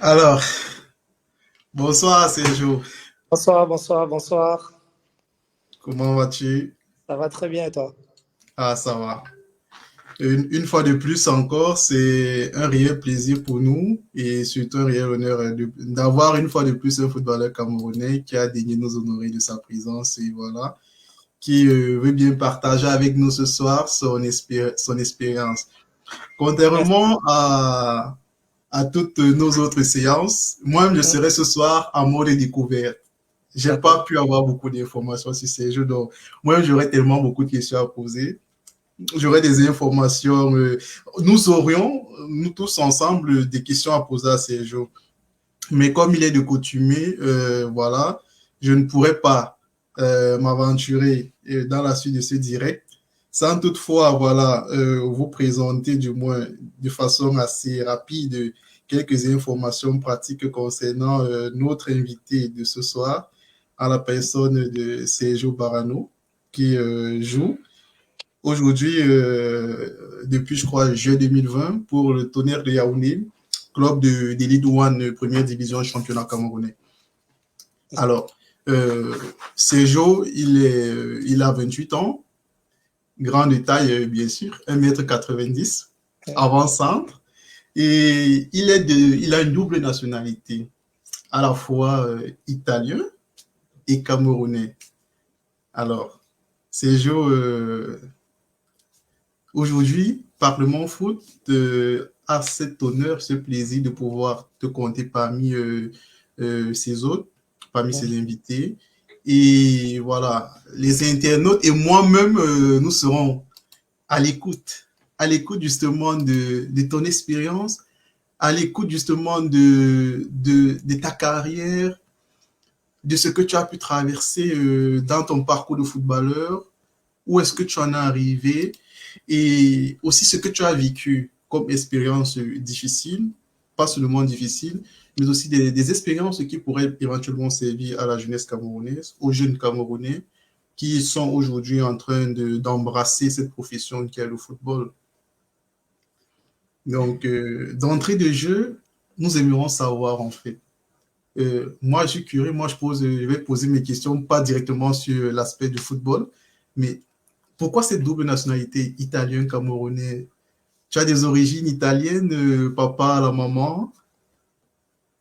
Alors, bonsoir Sergio. Bonsoir, bonsoir, bonsoir. Comment vas-tu? Ça va très bien et toi? Ah, ça va. Une fois de plus encore, c'est un réel plaisir pour nous et surtout un réel honneur d'avoir une fois de plus un footballeur camerounais qui a daigné nous honorer de sa présence et voilà, qui veut bien partager avec nous ce soir son expérience. Merci. Contrairement à toutes nos autres séances, moi, je Hmm, serai ce soir en mode découverte. J'ai d'accord. pas pu avoir beaucoup d'informations sur ces jeux. Donc, moi, j'aurais tellement beaucoup de questions à poser. J'aurais des informations. Nous aurions, nous tous ensemble, des questions à poser à ces jeux. Mais comme il est de coutume, voilà, je ne pourrais pas m'aventurer dans la suite de ce direct sans toutefois, voilà, vous présenter du moins de façon assez rapide quelques informations pratiques concernant notre invité de ce soir, à la personne de Sergio Barano, qui joue aujourd'hui, depuis, je crois, juillet 2020, pour le Tonnerre de Yaoundé, club de Ligue 1, première division, championnat camerounais. Alors, Sergio, il a 28 ans, grand de taille, bien sûr, 1,90 m, Hmm, avant-centre, et il a une double nationalité, à la fois italien et camerounais. Alors, Sergio, aujourd'hui, Parlement Foot a cet honneur, ce plaisir de pouvoir te compter parmi ses hôtes, parmi hmm. ses invités. Et voilà, les internautes et moi-même, nous serons à l'écoute justement de ton expérience, à l'écoute justement de ta carrière, de ce que tu as pu traverser dans ton parcours de footballeur, où est-ce que tu en es arrivé et aussi ce que tu as vécu comme expérience difficile, pas seulement difficile, mais aussi des expériences qui pourraient éventuellement servir à la jeunesse camerounaise, aux jeunes Camerounais qui sont aujourd'hui en train d'embrasser cette profession qui est le football. Donc, d'entrée de jeu, nous aimerions savoir en fait. Moi, je suis curieux, je vais poser mes questions pas directement sur l'aspect du football, mais pourquoi cette double nationalité italien-camerounais? Tu as des origines italiennes, papa, la maman?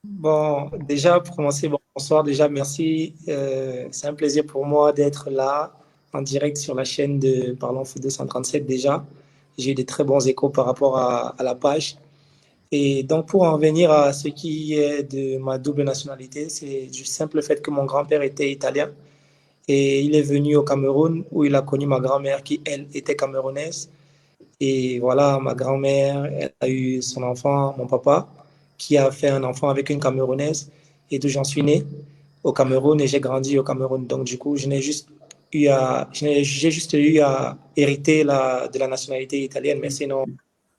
Bon, déjà, pour commencer, bonsoir. Déjà, merci. C'est un plaisir pour moi d'être là en direct sur la chaîne de Parlons Foot 237 déjà. J'ai eu des très bons échos par rapport à la page. Et donc, pour en venir à ce qui est de ma double nationalité, c'est du simple fait que mon grand-père était italien. Et il est venu au Cameroun où il a connu ma grand-mère qui, elle, était camerounaise. Et voilà, ma grand-mère, elle a eu son enfant, mon papa, qui a fait un enfant avec une Camerounaise. Et d'où j'en suis né au Cameroun et j'ai grandi au Cameroun. Donc, du coup, j'ai juste eu à hériter de la nationalité italienne, mais sinon,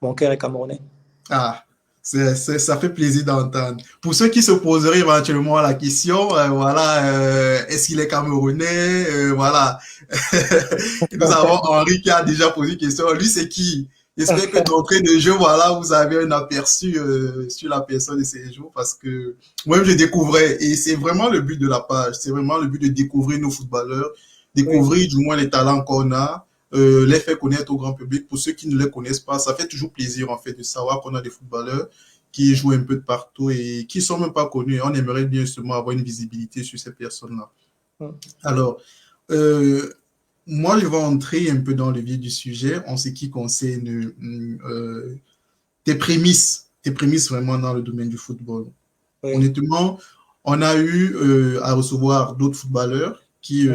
mon cœur est camerounais. Ah, ça fait plaisir d'entendre. Pour ceux qui se poseraient éventuellement la question, voilà, est-ce qu'il est camerounais? Voilà. Nous avons Henri qui a déjà posé une question. Lui, c'est qui? J'espère que d'entrée de jeu, voilà, vous avez un aperçu sur la personne de ces jours parce que moi-même, je découvrais et c'est vraiment le but de la page. C'est vraiment le but de découvrir nos footballeurs, Oui, découvrir du moins les talents qu'on a, les faire connaître au grand public. Pour ceux qui ne les connaissent pas, ça fait toujours plaisir en fait de savoir qu'on a des footballeurs qui jouent un peu de partout et qui sont même pas connus. On aimerait bien justement avoir une visibilité sur ces personnes-là. Alors, euh, moi, je vais entrer un peu dans le vif du sujet en ce qui concerne tes prémices vraiment dans le domaine du football. oui, Honnêtement, on a eu à recevoir d'autres footballeurs qui,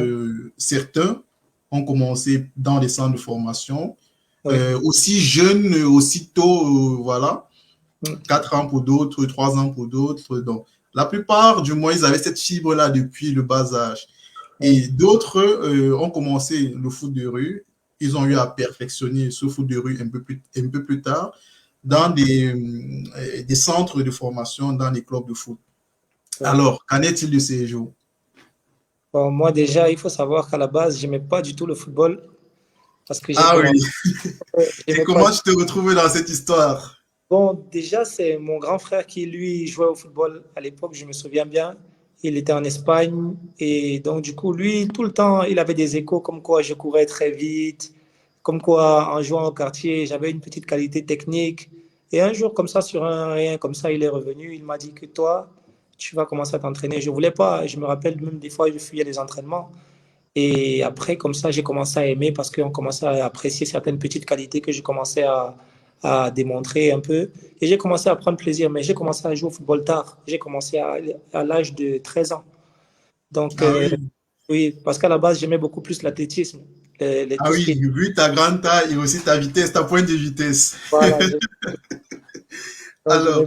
certains, ont commencé dans les centres de formation, oui, aussi jeunes, aussi tôt, voilà, 4 ans pour d'autres, 3 ans pour d'autres. Donc, la plupart, du moins, ils avaient cette fibre-là depuis le bas âge. oui. Et d'autres ont commencé le foot de rue. Ils ont eu à perfectionner ce foot de rue un peu plus tard dans des centres de formation, dans des clubs de foot. Oui. Alors, qu'en est-il de ces jours? Bon, moi, déjà, il faut savoir qu'à la base, je n'aimais pas du tout le football parce que j'ai Ah commencé. oui, et J'aimais pas comment tu te retrouves dans cette histoire? Bon, déjà, c'est mon grand frère qui, lui, jouait au football à l'époque, je me souviens bien. Il était en Espagne et donc, du coup, lui, tout le temps, il avait des échos comme quoi je courais très vite, comme quoi en jouant au quartier, j'avais une petite qualité technique. Et un jour, comme ça, sur un rien, comme ça, il est revenu. Il m'a dit que toi, tu vas commencer à t'entraîner. Je voulais pas. Je me rappelle même des fois, je fuyais les entraînements. Et après, comme ça, j'ai commencé à aimer parce qu'on commençait à apprécier certaines petites qualités que je commençais à démontrer un peu. Et j'ai commencé à prendre plaisir, mais j'ai commencé à jouer au football tard. J'ai commencé à l'âge de 13 ans. Donc, Ah oui, oui, parce qu'à la base, j'aimais beaucoup plus l'athlétisme. ah Tout ce qui oui, est. vu ta grande taille et aussi ta vitesse, ta pointe de vitesse. Voilà, donc, Alors,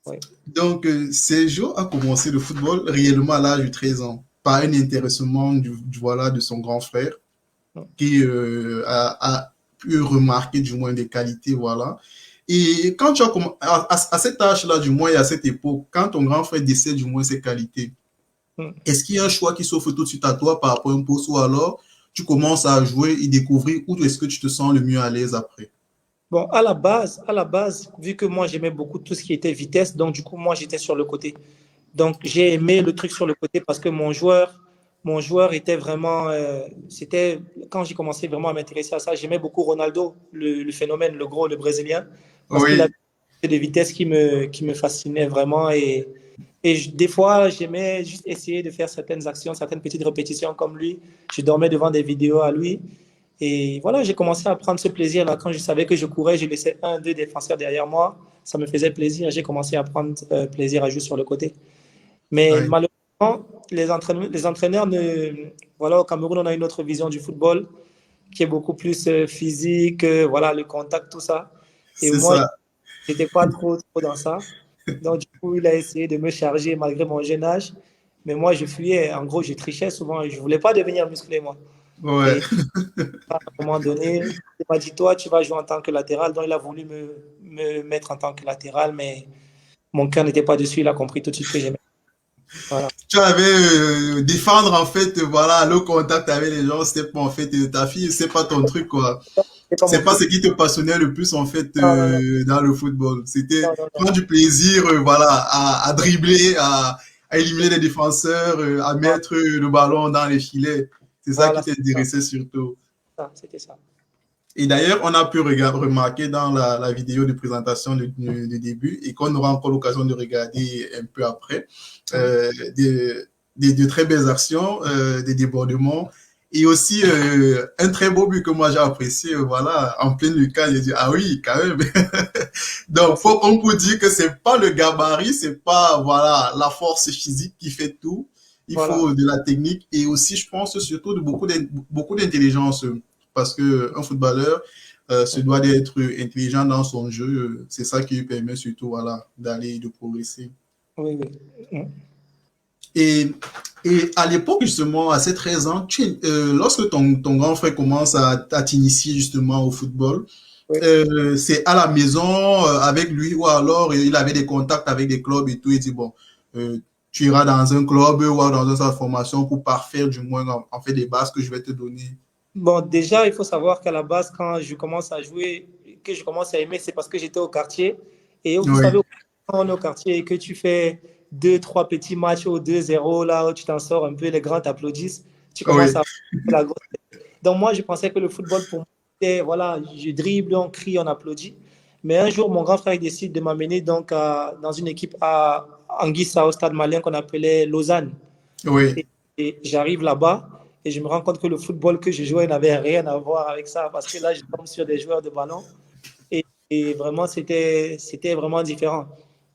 oui. donc, Sergio a commencé le football réellement à l'âge de 13 ans, par un intéressement voilà, de son grand frère, qui a pu remarquer du moins des qualités, voilà. Et quand tu as à cet âge-là, du moins, et à cette époque, quand ton grand frère décède du moins ses qualités, est-ce qu'il y a un choix qui s'offre tout de suite à toi par rapport à un poste ou alors tu commences à jouer et découvrir où est-ce que tu te sens le mieux à l'aise après? Bon, à la base, vu que moi, j'aimais beaucoup tout ce qui était vitesse, donc du coup, moi, j'étais sur le côté. Donc, j'ai aimé le truc sur le côté parce que mon joueur était vraiment. C'était quand j'ai commencé vraiment à m'intéresser à ça, j'aimais beaucoup Ronaldo, le phénomène, le gros, le Brésilien, parce qu'il a Oui, des vitesses qui me fascinaient vraiment. Et des fois, j'aimais juste essayer de faire certaines actions, certaines petites répétitions comme lui. Je dormais devant des vidéos à lui. Et voilà, j'ai commencé à prendre ce plaisir-là. Quand je savais que je courais, je laissais un, deux défenseurs derrière moi. Ça me faisait plaisir. J'ai commencé à prendre plaisir à jouer sur le côté. Mais oui, malheureusement, les entraîneurs voilà, au Cameroun, on a une autre vision du football qui est beaucoup plus physique, voilà, le contact, tout ça. Et c'est moi, je ça. n'étais pas trop dans ça. Donc, du coup, il a essayé de me charger malgré mon jeune âge. Mais moi, je fuyais. En gros, je trichais souvent. Je ne voulais pas devenir musclé, moi. Ouais. Et à un moment donné, il m'a dit, toi, tu vas jouer en tant que latéral. Donc, il a voulu me mettre en tant que latéral, mais mon cœur n'était pas dessus. Il a compris tout de suite que j'aimais. Voilà. Tu avais défendre en fait, voilà, le contact avec les gens, c'était pas en fait ta fille, c'est pas ton truc quoi. C'est pas mon C'est pas truc. ce qui te passionnait le plus en fait Non, non, non, dans le football. C'était non, non, non. prendre du plaisir, voilà, à dribbler, à éliminer les défenseurs, à Voilà, mettre le ballon dans les filets. C'est ça qui voilà, c'était ça. t'intéressait surtout. C'était ça. Et d'ailleurs, on a pu remarquer dans la vidéo de présentation du début et qu'on aura encore l'occasion de regarder un peu après, Mhm. des, de très belles actions, des débordements et aussi un très beau but que moi j'ai apprécié, voilà, en pleine lucarne. J'ai dit, ah oui, quand même. Donc, Merci. on peut dire que c'est pas le gabarit, c'est pas, voilà, la force physique qui fait tout. Il Voilà. faut de la technique et aussi, je pense, surtout de beaucoup d'intelligence parce qu'un footballeur se doit d'être intelligent dans son jeu. C'est ça qui lui permet surtout voilà, d'aller et de progresser. Oui, oui. Mhm. Et, et à l'époque, justement, à ces 13 ans, lorsque ton grand frère commence à t'initier justement au football, Oui. c'est à la maison avec lui ou alors il avait des contacts avec des clubs et tout. Il dit, bon, euh, tu iras dans un club ou dans un centre de formation pour parfaire du moins en fait des bases que je vais te donner. Bon, déjà, il faut savoir qu'à la base, quand je commence à jouer, que je commence à aimer, c'est parce que j'étais au quartier. Et vous savez, Oui, quand on est au quartier et que tu fais deux, trois petits matchs au 2-0, là où tu t'en sors un peu, les grands t'applaudissent, tu commences oui, à la grosse. Donc moi, je pensais que le football, pour moi, c'était, voilà, je dribble, on crie, on applaudit. Mais un jour, mon grand frère décide de m'amener donc dans une équipe à Anguissa, au Stade Malien, qu'on appelait Lausanne. oui. Et j'arrive là-bas et je me rends compte que le football que je jouais n'avait rien à voir avec ça parce que là, je tombe sur des joueurs de ballon et vraiment, c'était vraiment différent.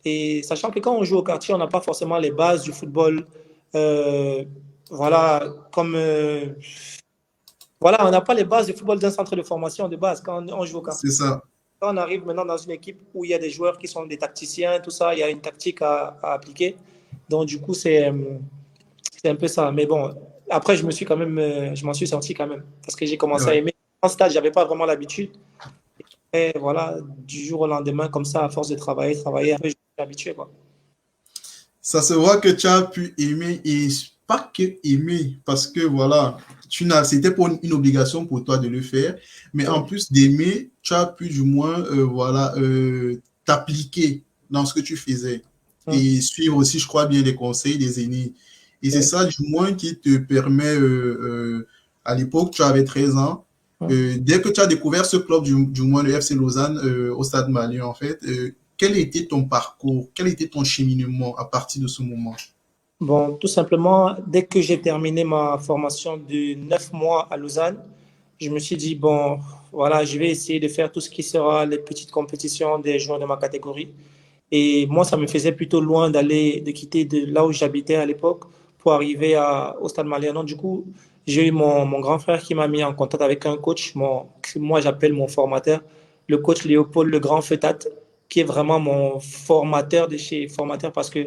Et sachant que quand on joue au quartier, on n'a pas forcément les bases du football. euh, voilà, comme voilà, on n'a pas les bases du football d'un centre de formation de base quand on joue au quartier. C'est ça. Quand on arrive maintenant dans une équipe où il y a des joueurs qui sont des tacticiens, tout ça, il y a une tactique à appliquer. Donc, du coup, c'est un peu ça. Mais bon, après, je m'en suis sorti quand même. Parce que j'ai commencé à Ouais. aimer. En stage, j'avais pas vraiment l'habitude. Et voilà, du jour au lendemain, comme ça, à force de travailler un peu, je me suis habitué, quoi. Ça se voit que tu as pu aimer et pas que aimer parce que voilà, c'était pour une obligation pour toi de le faire, mais en Ouais. plus d'aimer, tu as pu du moins voilà t'appliquer dans ce que tu faisais Hum, et suivre aussi, je crois bien, les conseils des aînés. Et c'est oui, ça, du moins, qui te permet, à l'époque, tu avais 13 ans, hum. dès que tu as découvert ce club, du moins le FC Lausanne, au Stade Malien, en fait, quel était ton parcours, quel était ton cheminement à partir de ce moment? Bon, tout simplement, dès que j'ai terminé ma formation de 9 mois à Lausanne, je me suis dit, bon, voilà, je vais essayer de faire tout ce qui sera les petites compétitions des joueurs de ma catégorie. Et moi, ça me faisait plutôt loin de quitter de là où j'habitais à l'époque pour arriver au Stade Malien. Donc, du coup, j'ai eu mon grand frère qui m'a mis en contact avec un coach, que moi j'appelle mon formateur, le coach Léopold Le Grand Feutat, qui est vraiment mon formateur de chez formateur parce que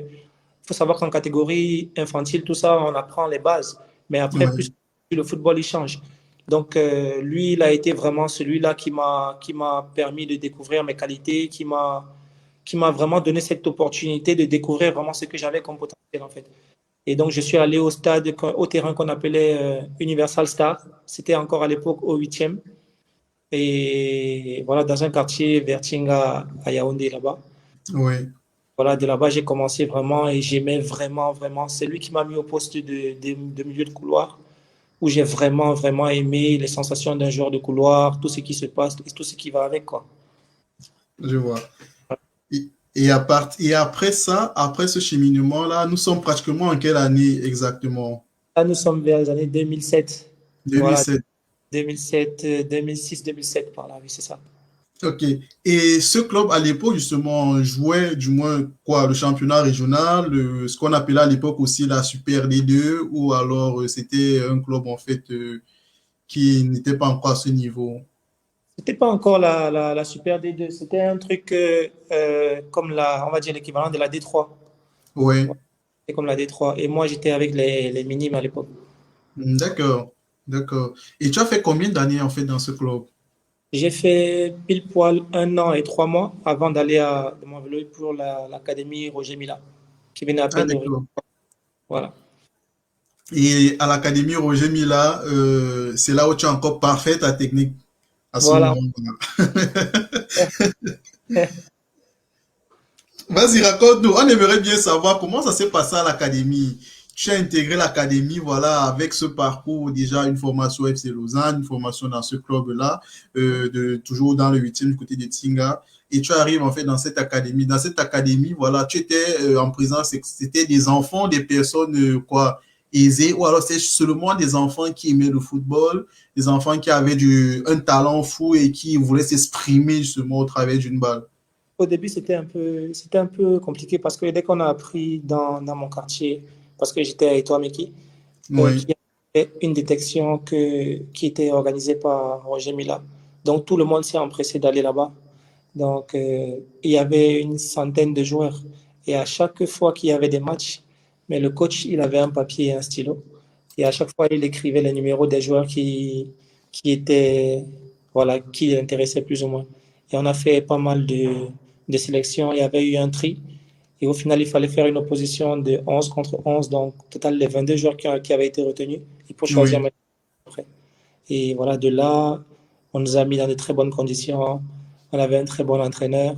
faut savoir qu'en catégorie infantile, tout ça, on apprend les bases. Mais après, plus Ouais, le football, il change. Donc, lui, il a été vraiment celui-là qui m'a permis de découvrir mes qualités, qui m'a vraiment donné cette opportunité de découvrir vraiment ce que j'avais comme potentiel, en fait. Et donc, je suis allé au stade, au terrain qu'on appelait Universal Star. C'était encore à l'époque au 8e. Et voilà, dans un quartier vers Tinga, à Yaoundé, là-bas. ouais. Voilà, de là-bas, j'ai commencé vraiment et j'aimais vraiment, vraiment. C'est lui qui m'a mis au poste de milieu de couloir, où j'ai vraiment, vraiment aimé les sensations d'un joueur de couloir, tout ce qui se passe, tout ce qui va avec, quoi. Je vois. Et après ça, après ce cheminement-là, nous sommes pratiquement en quelle année exactement? Là, nous sommes vers les années 2007. Voilà, 2007. 2007, 2006, 2007, par là, oui, c'est ça. Ok. Et ce club, à l'époque, justement, jouait du moins quoi, le championnat régional, ce qu'on appelait à l'époque aussi la Super D2, ou alors c'était un club, en fait, qui n'était pas encore à ce niveau. C'était pas encore la Super D2, c'était un truc comme on va dire l'équivalent de la D3. Ouais. C'est comme la D3. Et moi, j'étais avec les minimes à l'époque. D'accord. D'accord. Et tu as fait combien d'années, en fait, dans ce club? J'ai fait pile poil 1 an et 3 mois avant de m'envoler pour l'académie Roger Mila, qui venait à Ah, peine d'ouvrir. d'accord. Voilà. Et à l'Académie Roger Mila, c'est là où tu as encore parfait ta technique à ce Voilà. moment-là. Vas-y, raconte-nous. On aimerait bien savoir comment ça s'est passé à l'académie. Tu as intégré l'académie, voilà, avec ce parcours, déjà une formation FC Lausanne, une formation dans ce club-là, toujours dans le 8e du côté de Tinga. Et tu arrives en fait dans cette académie. Dans cette académie, voilà, tu étais en présence, c'était des enfants, des personnes quoi, aisées, ou alors c'est seulement des enfants qui aimaient le football, des enfants qui avaient un talent fou et qui voulaient s'exprimer justement au travers d'une balle. Au début, c'était un peu compliqué parce que dès qu'on a appris dans mon quartier, parce que j'étais à Etoile-Meki, Oui, qu'il y avait une détection qui était organisée par Roger Mila. Donc, tout le monde s'est empressé d'aller là-bas. Donc, il y avait une centaine de joueurs. Et à chaque fois qu'il y avait des matchs, mais le coach, il avait un papier et un stylo. Et à chaque fois, il écrivait les numéros des joueurs qui étaient, voilà, qui l'intéressaient plus ou moins. Et on a fait pas mal de sélections. Il y avait eu un tri. Et au final, il fallait faire une opposition de 11 contre 11. Donc, au total, les 22 joueurs qui avaient été retenus. Il faut choisir oui. maintenant après. Et voilà, de là, on nous a mis dans de très bonnes conditions. On avait un très bon entraîneur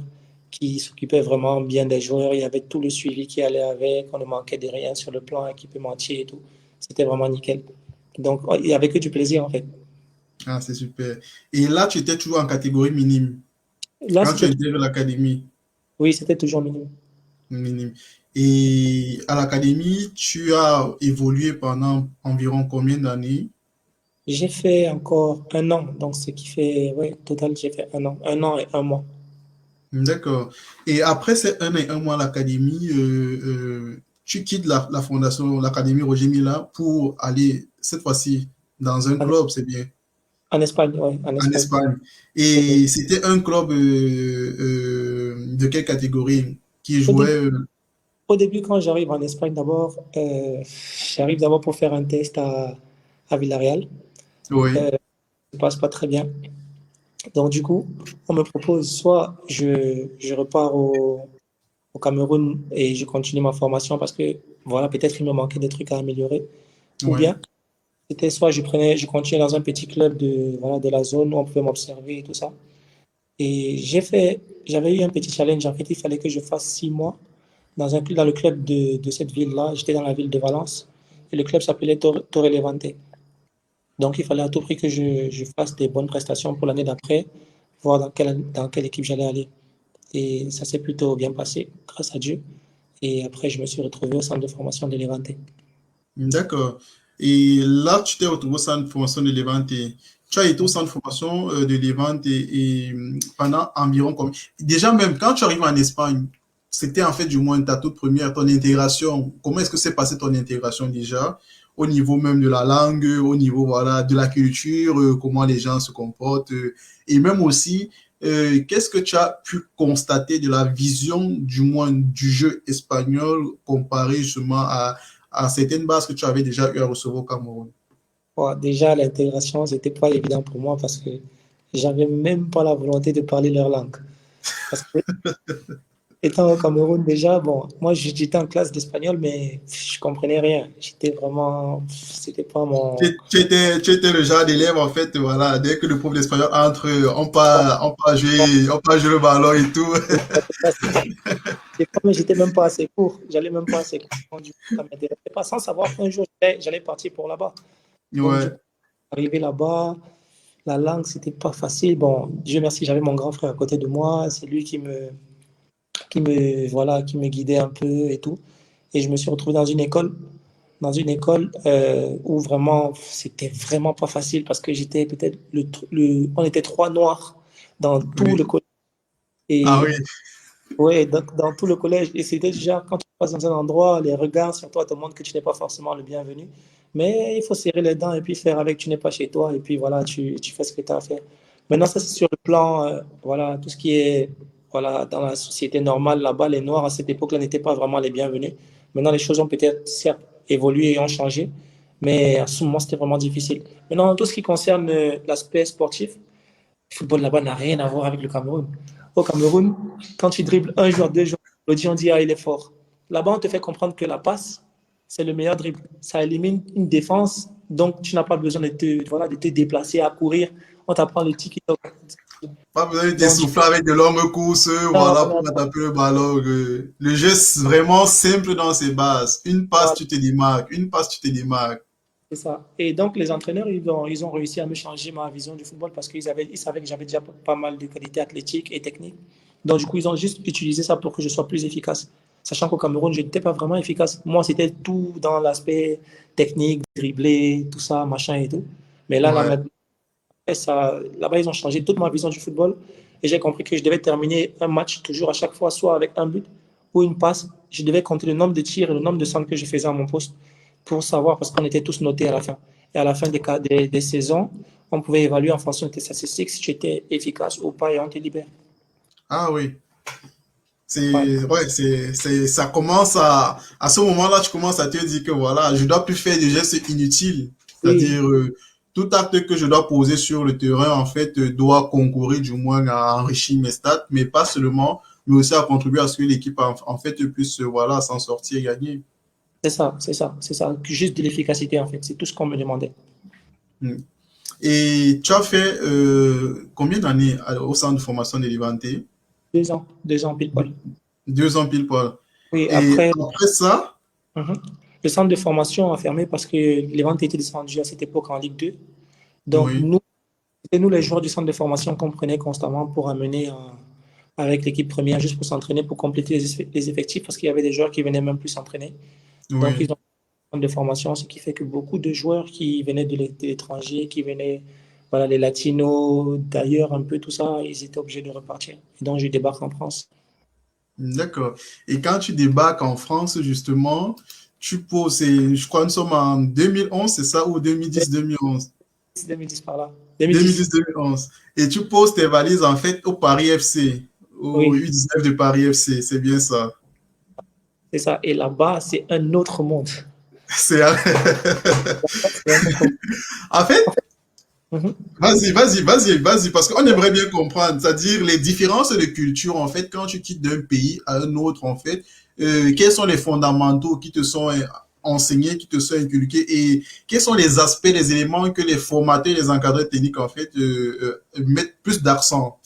qui s'occupait vraiment bien des joueurs. Il y avait tout le suivi qui allait avec. On ne manquait de rien sur le plan équipementier et tout. C'était vraiment nickel. Donc, il n'y avait que du plaisir, en fait. Ah, c'est super. Et là, tu étais toujours en catégorie minime. Là, Quand tu intègres l'académie oui, c'était toujours minimum. minime. Et à l'académie, tu as évolué pendant environ combien d'années? J'ai fait encore 1 an. Donc, ce qui fait, oui, au total, j'ai fait 1 an. 1 an et 1 mois. D'accord. Et après ces 1 an et 1 mois à l'académie, tu quittes la fondation, l'académie Roger Mila pour aller, cette fois-ci, dans un En, club, c'est bien, en Espagne, oui, en en Espagne. Espagne. Oui. Et c'était un club de quelle catégorie qui Au début, jouait Au début, quand j'arrive en Espagne, d'abord, j'arrive d'abord pour faire un test à Villarreal. oui, Ça ne passe pas très bien. Donc, du coup, on me propose soit je repars au Cameroun et je continue ma formation parce que, voilà, peut-être il me manquait des trucs à améliorer. Ou oui, bien, c'était soit je continuais dans un petit club voilà, de la zone où on pouvait m'observer et tout ça. Et j'ai fait j'avais eu un petit challenge. En fait, il fallait que je fasse 6 mois dans le club de cette ville-là. J'étais dans la ville de Valence et le club s'appelait Torre Levante. Donc, il fallait à tout prix que je fasse des bonnes prestations pour l'année d'après, voir dans quelle équipe j'allais aller. Et ça s'est plutôt bien passé, grâce à Dieu. Et après, je me suis retrouvé au centre de formation de Levante. D'accord. Et là, tu t'es retrouvé au centre de formation de Levante. Tu as été au centre de formation de Levante pendant environ combien? Déjà, même quand tu arrives en Espagne, c'était en fait du moins ta toute première, ton intégration. Comment est-ce que s'est passée ton intégration déjà? Au niveau même de la langue, au niveau voilà, de la culture, comment les gens se comportent. Et même aussi, qu'est-ce que tu as pu constater de la vision, du moins, du jeu espagnol comparé justement à certaines bases que tu avais déjà eu à recevoir au Cameroun? Bon, déjà, l'intégration, c'était pas évident pour moi parce que j'avais même pas la volonté de parler leur langue. Parce que étant au Cameroun déjà, bon, moi j'étais en classe d'espagnol, mais je comprenais rien. J'étais vraiment, c'était pas mon. Tu étais le genre d'élève, en fait, voilà, dès que le prof d'espagnol entre, on peut jouer le ballon et tout. Des fois, mais j'étais même pas assez court. J'allais même pas assez court. Donc, du coup, ça m'intéressait pas, sans savoir qu'un jour j'allais partir pour là-bas. Donc, du Ouais, coup, arrivé là-bas, la langue, c'était pas facile. Bon, Dieu merci, j'avais mon grand frère à côté de moi. C'est lui voilà, qui me guidait un peu et tout. Et je me suis retrouvé dans une école où vraiment, c'était vraiment pas facile parce que j'étais peut-être on était trois noirs dans tout le oui. collège. Ah Et oui, ouais, dans tout le collège. Et c'était déjà, quand tu passes dans un endroit, les regards sur toi te montrent que tu n'es pas forcément le bienvenu. Mais il faut serrer les dents et puis faire avec, tu n'es pas chez toi. Et puis voilà, tu fais ce que tu as à faire. Maintenant, ça, c'est sur le plan, voilà, tout ce qui est, voilà, dans la société normale là-bas, les Noirs à cette époque-là n'étaient pas vraiment les bienvenus. Maintenant, les choses ont peut-être, certes, évolué et ont changé. Mais à ce moment, c'était vraiment difficile. Maintenant, tout ce qui concerne l'aspect sportif, le football là-bas n'a rien à voir avec le Cameroun. Au Cameroun, quand tu dribbles un jour, 2 jours, l'audience dit ah, il est fort. Là-bas, on te fait comprendre que la passe, c'est le meilleur dribble. Ça élimine une défense, donc tu n'as pas besoin voilà, de te déplacer à courir. On t'apprend le tic. pas besoin de Donc, t'essouffler avec de longues courses, non, voilà, non, pour attraper le ballon. Le jeu est vraiment simple dans ses bases. Une passe, voilà, tu te démarques. Une passe, tu te démarques. c'est ça. Et donc, les entraîneurs, ils ont réussi à me changer ma vision du football parce ils savaient que j'avais déjà pas mal de qualités athlétiques et techniques. Donc, du coup, ils ont juste utilisé ça pour que je sois plus efficace. Sachant qu'au Cameroun, je n'étais pas vraiment efficace. Moi, c'était tout dans l'aspect technique, dribbler, tout ça, machin et tout. Mais Ouais. là-bas, ils ont changé toute ma vision du football. Et j'ai compris que je devais terminer un match toujours à chaque fois, soit avec un but ou une passe. Je devais compter le nombre de tirs et le nombre de centres que je faisais à mon poste pour savoir, parce qu'on était tous notés à la fin. Et à la fin des saisons, on pouvait évaluer en fonction de tes statistiques si tu étais efficace ou pas et on te libère. Ah oui. Ouais. Ouais, ça commence à ce moment-là, tu commences à te dire que voilà, je dois plus faire des gestes inutiles. Oui, C'est-à-dire, tout acte que je dois poser sur le terrain, en fait, doit concourir du moins à enrichir mes stats, mais pas seulement, mais aussi à contribuer à ce que l'équipe, en fait, puisse, voilà, s'en sortir et gagner. c'est ça. Juste de l'efficacité, en fait. C'est tout ce qu'on me demandait. Mm. Et tu as fait combien d'années au centre de formation de Levante? 2 ans pile poil. 2 ans pile poil. Oui, Et après, après ça, mhm. Le centre de formation a fermé parce que les ventes étaient descendues à cette époque en Ligue 2. Donc, oui, c'était nous les joueurs du centre de formation qu'on prenait constamment pour amener avec l'équipe première, juste pour s'entraîner, pour compléter les effectifs, parce qu'il y avait des joueurs qui venaient même plus s'entraîner. Donc, oui. ils ont un centre de formation, ce qui fait que beaucoup de joueurs qui venaient de l'étranger, qui venaient, voilà, les latinos, d'ailleurs, un peu tout ça, ils étaient obligés de repartir. Et donc, je débarque en France. D'accord. Et quand tu débarques en France, justement, tu poses, je crois que nous sommes en 2011, c'est ça, ou 2010-2011? 2010 par là. 2010. 2010-2011. Et tu poses tes valises, en fait, au Paris FC, au Oui, U19 de Paris FC, c'est bien ça. c'est ça. Et là-bas, c'est un autre monde. C'est... C'est un autre monde. En fait, Mhm. vas-y, parce qu'on aimerait bien comprendre, c'est-à-dire les différences de culture, en fait, quand tu quittes d'un pays à un autre, en fait, quels sont les fondamentaux qui te sont enseignés, qui te sont inculqués, et quels sont les aspects, les éléments que les formateurs, les encadreurs techniques, en fait, mettent plus d'accent.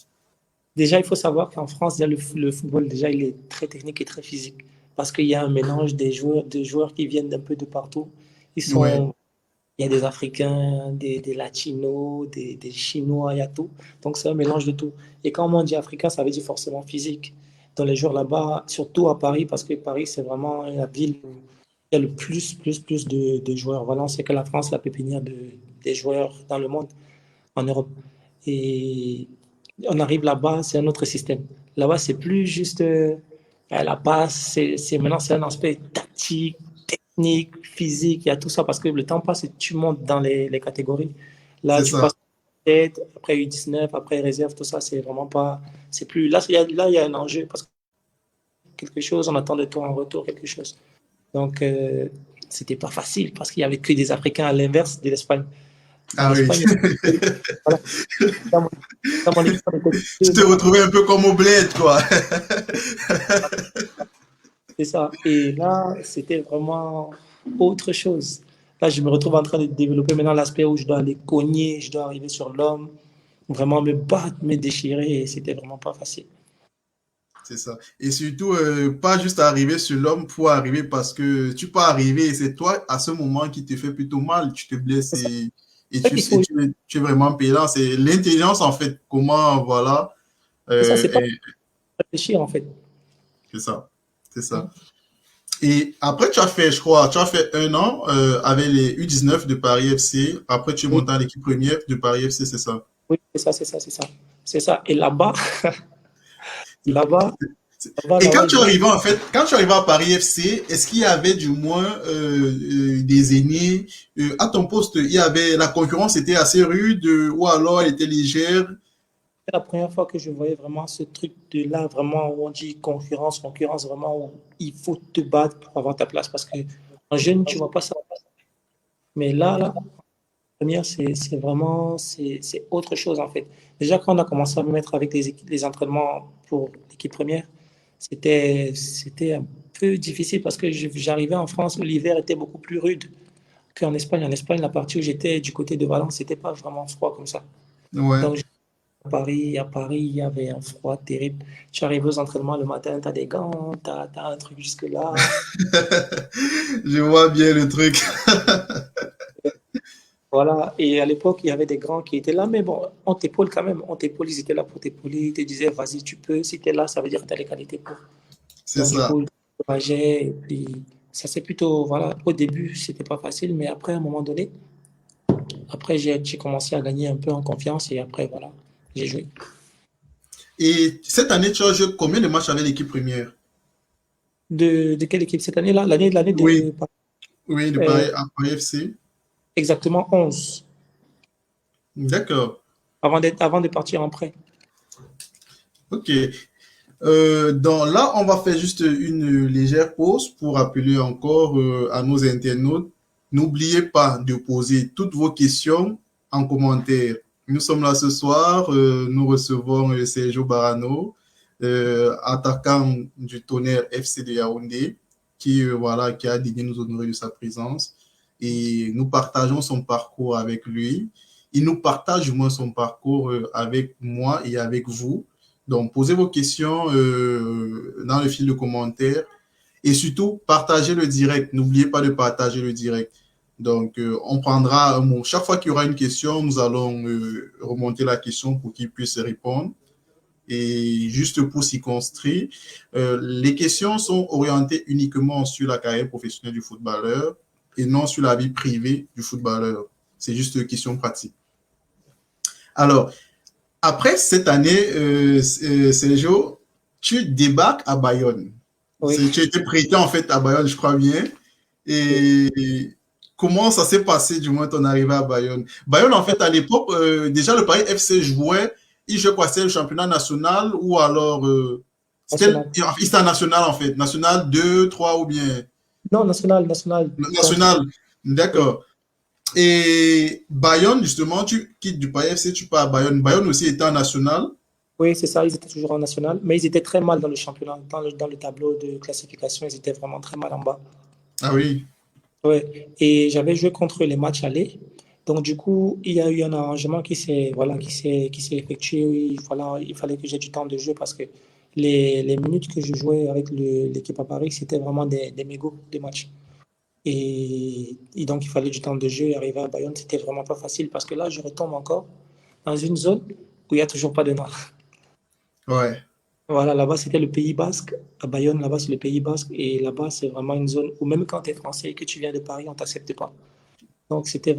Déjà, il faut savoir qu'en France, déjà, le football, déjà, il est très technique et très physique. Parce qu'il y a un mélange de joueurs qui viennent d'un peu de partout. Ils Ouais, sont, il y a des Africains, des Latinos, des Chinois, il y a tout. Donc, c'est un mélange de tout. Et quand on dit africain, ça veut dire forcément physique. Dans les joueurs là-bas, surtout à Paris, parce que Paris, c'est vraiment la ville où il y a le plus de joueurs. Voilà, on sait que la France, la pépinière des joueurs dans le monde, en Europe. Et on arrive là-bas, c'est un autre système. Là-bas, c'est plus juste la passe, maintenant c'est un aspect tactique, technique, physique, il y a tout ça parce que le temps passe et tu montes dans les catégories. Là, c'est tu ça. passes tête, après U19, après réserve, tout ça, c'est vraiment pas, c'est plus, là, il y a un enjeu parce que quelque chose, on attend de toi en retour quelque chose. Donc, c'était pas facile parce qu'il y avait que des Africains à l'inverse de l'Espagne. En Ah oui. Espagne, voilà, dans mon, dans mon équipe, on était Tu deux te Noirs. retrouvais un peu comme au bled, quoi. C'est ça. Et là, c'était vraiment autre chose. Là, je me retrouve en train de développer maintenant l'aspect où je dois aller cogner, je dois arriver sur l'homme, vraiment me battre, me déchirer, et c'était vraiment pas facile. C'est ça. Et surtout, pas juste arriver sur l'homme pour arriver parce que tu peux arriver et c'est toi à ce moment qui te fait plutôt mal. Tu te blesses C'est ça. et En fait, tu, il et faut, tu es vraiment payant. C'est l'intelligence, en fait. Comment, voilà. c'est ça, c'est pas Et réfléchir, en fait. c'est ça. C'est ça. Et après, tu as fait, je crois, tu as fait un an avec les U19 de Paris FC. Après, tu es Oui, monté à l'équipe première de Paris FC, c'est ça. oui, c'est ça, c'est ça, c'est ça. C'est ça. Et là-bas, là-bas, Et là-bas, quand tu arrivais en fait, quand tu arrivais à Paris FC, est-ce qu'il y avait du moins des aînés à ton poste? Il y avait la concurrence était assez rude ou alors elle était légère? c'est la première fois que je voyais vraiment ce truc de là, vraiment où on dit concurrence, concurrence, vraiment où il faut te battre pour avoir ta place. Parce que en jeune, tu vois pas ça. Mais là, première, c'est vraiment c'est autre chose en fait. Déjà, quand on a commencé à me mettre avec les entraînements pour l'équipe première, c'était un peu difficile parce que j'arrivais en France où l'hiver était beaucoup plus rude qu'en Espagne. En Espagne, la partie où j'étais du côté de Valence, c'était pas vraiment froid comme ça. Ouais. Donc, à Paris, il y avait un froid terrible. Tu arrives aux entraînements le matin, tu as des gants, tu as un truc jusque-là. Je vois bien le truc. Voilà, et à l'époque, il y avait des grands qui étaient là, mais bon, on t'épaule quand même. On t'épaule, ils étaient là pour t'épauler. Ils te disaient, vas-y, tu peux. Si tu es là, ça veut dire que tu as les qualités pour. C'est Donc, du ça. coup, ils t'encourageaient. Et puis, ça c'est plutôt, voilà, au début, c'était pas facile, mais après, à un moment donné, après, j'ai commencé à gagner un peu en confiance et après, voilà, j'ai joué. Et cette année, tu as joué combien de matchs avec l'équipe première? De quelle équipe cette année-là? L'année Oui, de. oui, de euh, Paris à Paris FC. exactement 11, D'accord. avant de partir en prêt. Ok. Là, on va faire juste une légère pause pour appeler encore à nos internautes. N'oubliez pas de poser toutes vos questions en commentaire. Nous sommes là ce soir. Nous recevons Sergio Barano, attaquant du Tonnerre FC de Yaoundé, voilà, qui a digné nous honorer de sa présence. Et nous partageons son parcours avec lui. Il nous partage du moins son parcours avec moi et avec vous. Donc, posez vos questions dans le fil de commentaires et surtout, partagez le direct. N'oubliez pas de partager le direct. Donc, on prendra un mot. Chaque fois qu'il y aura une question, nous allons remonter la question pour qu'il puisse répondre. Et juste pour s'y construire, les questions sont orientées uniquement sur la carrière professionnelle du footballeur et non sur la vie privée du footballeur. C'est juste une question pratique. Alors, après cette année, Sergio, tu débarques à Bayonne. Oui. Tu as été prêté en fait à Bayonne, je crois bien. Et comment ça s'est passé, du moins, ton arrivée à Bayonne? Bayonne, en fait, à l'époque, déjà le Paris FC jouait, il jouait quoi? C'est le championnat national ou alors National. c'était national en fait, national 2, 3 ou bien Non, national, national. Donc, national. oui. D'accord. Et Bayonne, justement, tu quittes du Paris FC, tu pars à Bayonne. Bayonne aussi était en national. Oui, c'est ça, ils étaient toujours en national, mais ils étaient très mal dans le championnat, dans le tableau de classification, ils étaient vraiment très mal en bas. Ah oui. Ouais. Et j'avais joué contre eux les matchs allés, Donc, du coup, il y a eu un arrangement qui s'est effectué. Voilà, il fallait que j'ai du temps de jeu parce que les minutes que je jouais avec l'équipe à Paris, c'était vraiment des mégos de matchs. Et donc, il fallait du temps de jeu. Et arriver à Bayonne, c'était vraiment pas facile parce que là, je retombe encore dans une zone où il n'y a toujours pas de Noirs. Ouais. Voilà, là-bas, c'était le Pays Basque. À Bayonne, là-bas, c'est le Pays Basque. Et là-bas, c'est vraiment une zone où même quand tu es français et que tu viens de Paris, on ne t'accepte pas. Donc, c'était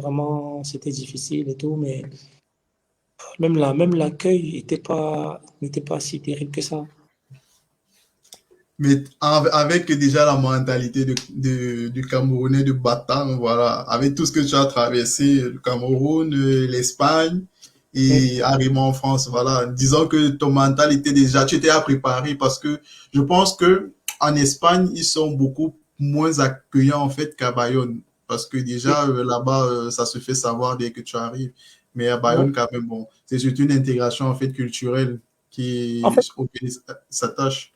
difficile et tout. Mais même l'accueil n'était pas si terrible que ça. Mais avec déjà la mentalité du Camerounais de battant, voilà, avec tout ce que tu as traversé, le Cameroun, l'Espagne Oui. et arrivant en France, voilà, disons que ton mental était déjà, tu étais à préparer parce que je pense que en Espagne, ils sont beaucoup moins accueillants en fait qu'à Bayonne parce que déjà là-bas, ça se fait savoir dès que tu arrives. Mais à Ouais. Bayonne, quand même, bon, c'est surtout une intégration en fait culturelle En fait, auquel s'attache.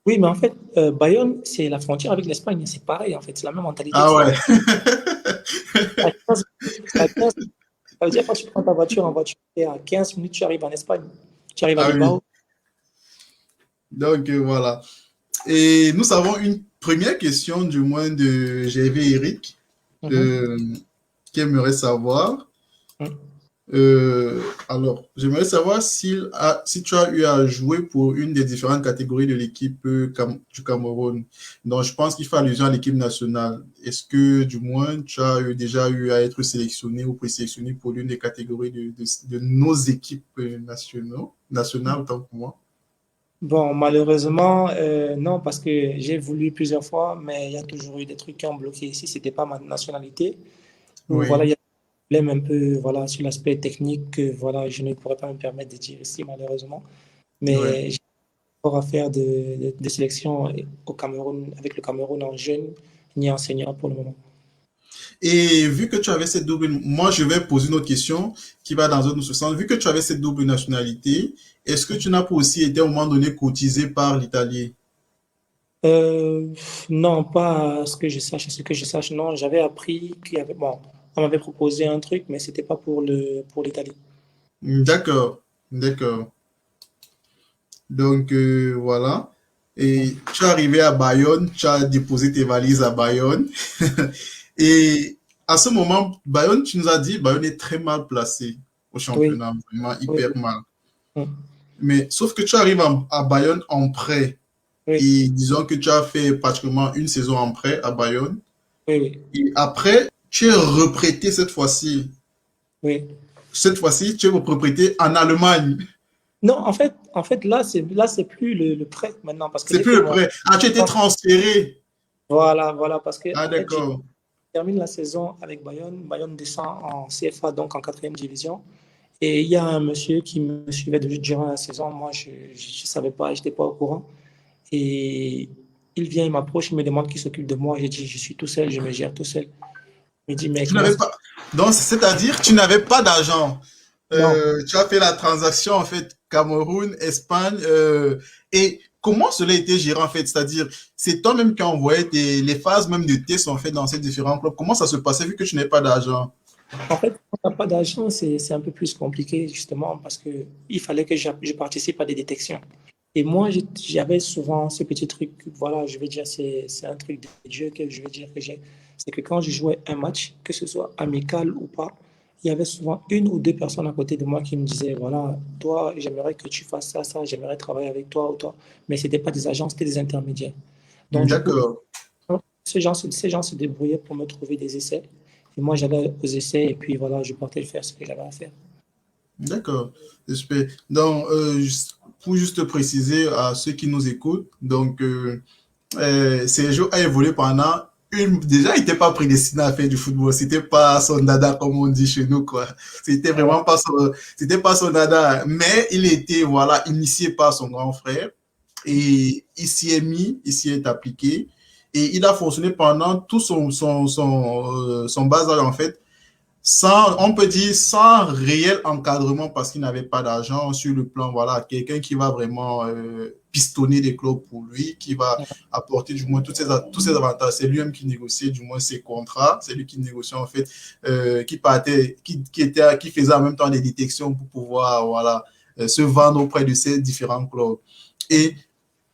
oui, mais en fait, Bayonne, c'est la frontière avec l'Espagne. C'est pareil, en fait. C'est la même mentalité. Ah ouais. À 15 c'est à 15 ça veut dire quand tu prends ta voiture en voiture et à 15 minutes, tu arrives en Espagne. Tu arrives à Ah oui. Bilbao. Donc voilà. Et nous avons une première question, du moins de GV Eric, Mhm. euh, qui aimerait savoir. Mhm. Alors, j'aimerais savoir si tu as eu à jouer pour une des différentes catégories de l'équipe du Cameroun. Donc, je pense qu'il fait allusion à l'équipe nationale. Est-ce que, du moins, tu as déjà eu à être sélectionné ou présélectionné pour l'une des catégories de nos équipes nationales, autant pour moi? Bon, malheureusement, non, parce que j'ai voulu plusieurs fois, mais il y a toujours eu des trucs qui ont bloqué ici. C'était pas ma nationalité. Ou voilà, Oui, il y a des problèmes un peu voilà, sur l'aspect technique que voilà, je ne pourrais pas me permettre de dire ici, malheureusement. ouais. Mais j'ai encore à faire de sélection au Cameroun, avec le Cameroun en jeune, ni en senior pour le moment. Et vu que tu avais cette double, moi je vais poser une autre question qui va dans un autre sens. Vu que tu avais cette double nationalité, est-ce que tu n'as pas aussi été à un moment donné cotisé par l'Italie? Non, pas à ce que je sache. À ce que je sache, non. J'avais appris qu'il y avait, bon, on m'avait proposé un truc, mais c'était pas pour l'Italie. D'accord, d'accord. Donc voilà. Et tu es arrivé à Bayonne, tu as déposé tes valises à Bayonne. Et à ce moment, Bayonne, tu nous as dit, Bayonne est très mal placé au Oui, championnat, vraiment oui, hyper mal. oui, Mais sauf que tu arrives à Bayonne en prêt. oui, Et disons que tu as fait pratiquement une saison en prêt à Bayonne. oui, oui, Et après, tu es reprêté cette fois-ci. oui. Cette fois-ci, tu es reprêté en Allemagne. Non, en fait, là, c'est plus le prêt maintenant, parce que C'est j'ai plus fait le mon, prêt. Ah, tu as été transféré. voilà, parce que Ah, en fait, j'ai d'accord. terminé la saison avec Bayonne. Bayonne descend en CFA, donc en quatrième division. Et il y a un monsieur qui me suivait durant la saison. Moi, je ne savais pas, je n'étais pas au courant. Et il vient, il m'approche, il me demande qui s'occupe de moi. J'ai dit, je suis tout seul, je me gère tout seul. Il me dit, mais Tu comment n'avais ça? pas. Donc, c'est-à-dire, tu n'avais pas d'argent. Non. Tu as fait la transaction, en fait, Cameroun, Espagne. Et comment cela a été géré, en fait? C'est-à-dire, c'est toi-même qui as envoyé les phases même de tests, en fait, dans ces différents clubs. Comment ça se passait vu que tu n'avais pas d'argent? En fait, quand on n'a pas d'argent, c'est un peu plus compliqué, justement, parce que il fallait que je participe à des détections. Et moi, j'avais souvent ce petit truc, voilà, je vais dire, c'est un truc de Dieu que je vais dire que j'ai. C'est que quand je jouais un match, que ce soit amical ou pas, il y avait souvent une ou deux personnes à côté de moi qui me disaient, voilà, toi, j'aimerais que tu fasses ça, ça, j'aimerais travailler avec toi ou toi. Mais ce n'était pas des agents, c'était des intermédiaires. Donc, du coup, D'accord. ces gens se débrouillaient pour me trouver des essais. Et moi, j'allais aux essais et puis voilà, je partais faire ce que j'avais à faire. D'accord. J'espère. Donc, pour juste préciser à ceux qui nous écoutent, donc, Sergio a évolué pendant déjà, il n'était pas prédestiné à faire du football. C'était pas son dada, comme on dit chez nous, quoi. C'était Ouais, vraiment c'était pas son dada. Mais il était, voilà, initié par son grand frère. Et il s'y est mis, il s'y est appliqué. Et il a fonctionné pendant tout son bas âge, en fait, sans, on peut dire, sans réel encadrement parce qu'il n'avait pas d'argent sur le plan, voilà, quelqu'un qui va vraiment pistonner des clubs pour lui, qui va apporter du moins tous ces avantages. C'est lui-même qui négociait du moins ses contrats, c'est lui qui négociait en fait, qui faisait en même temps des détections pour pouvoir, voilà, se vendre auprès de ces différents clubs. Et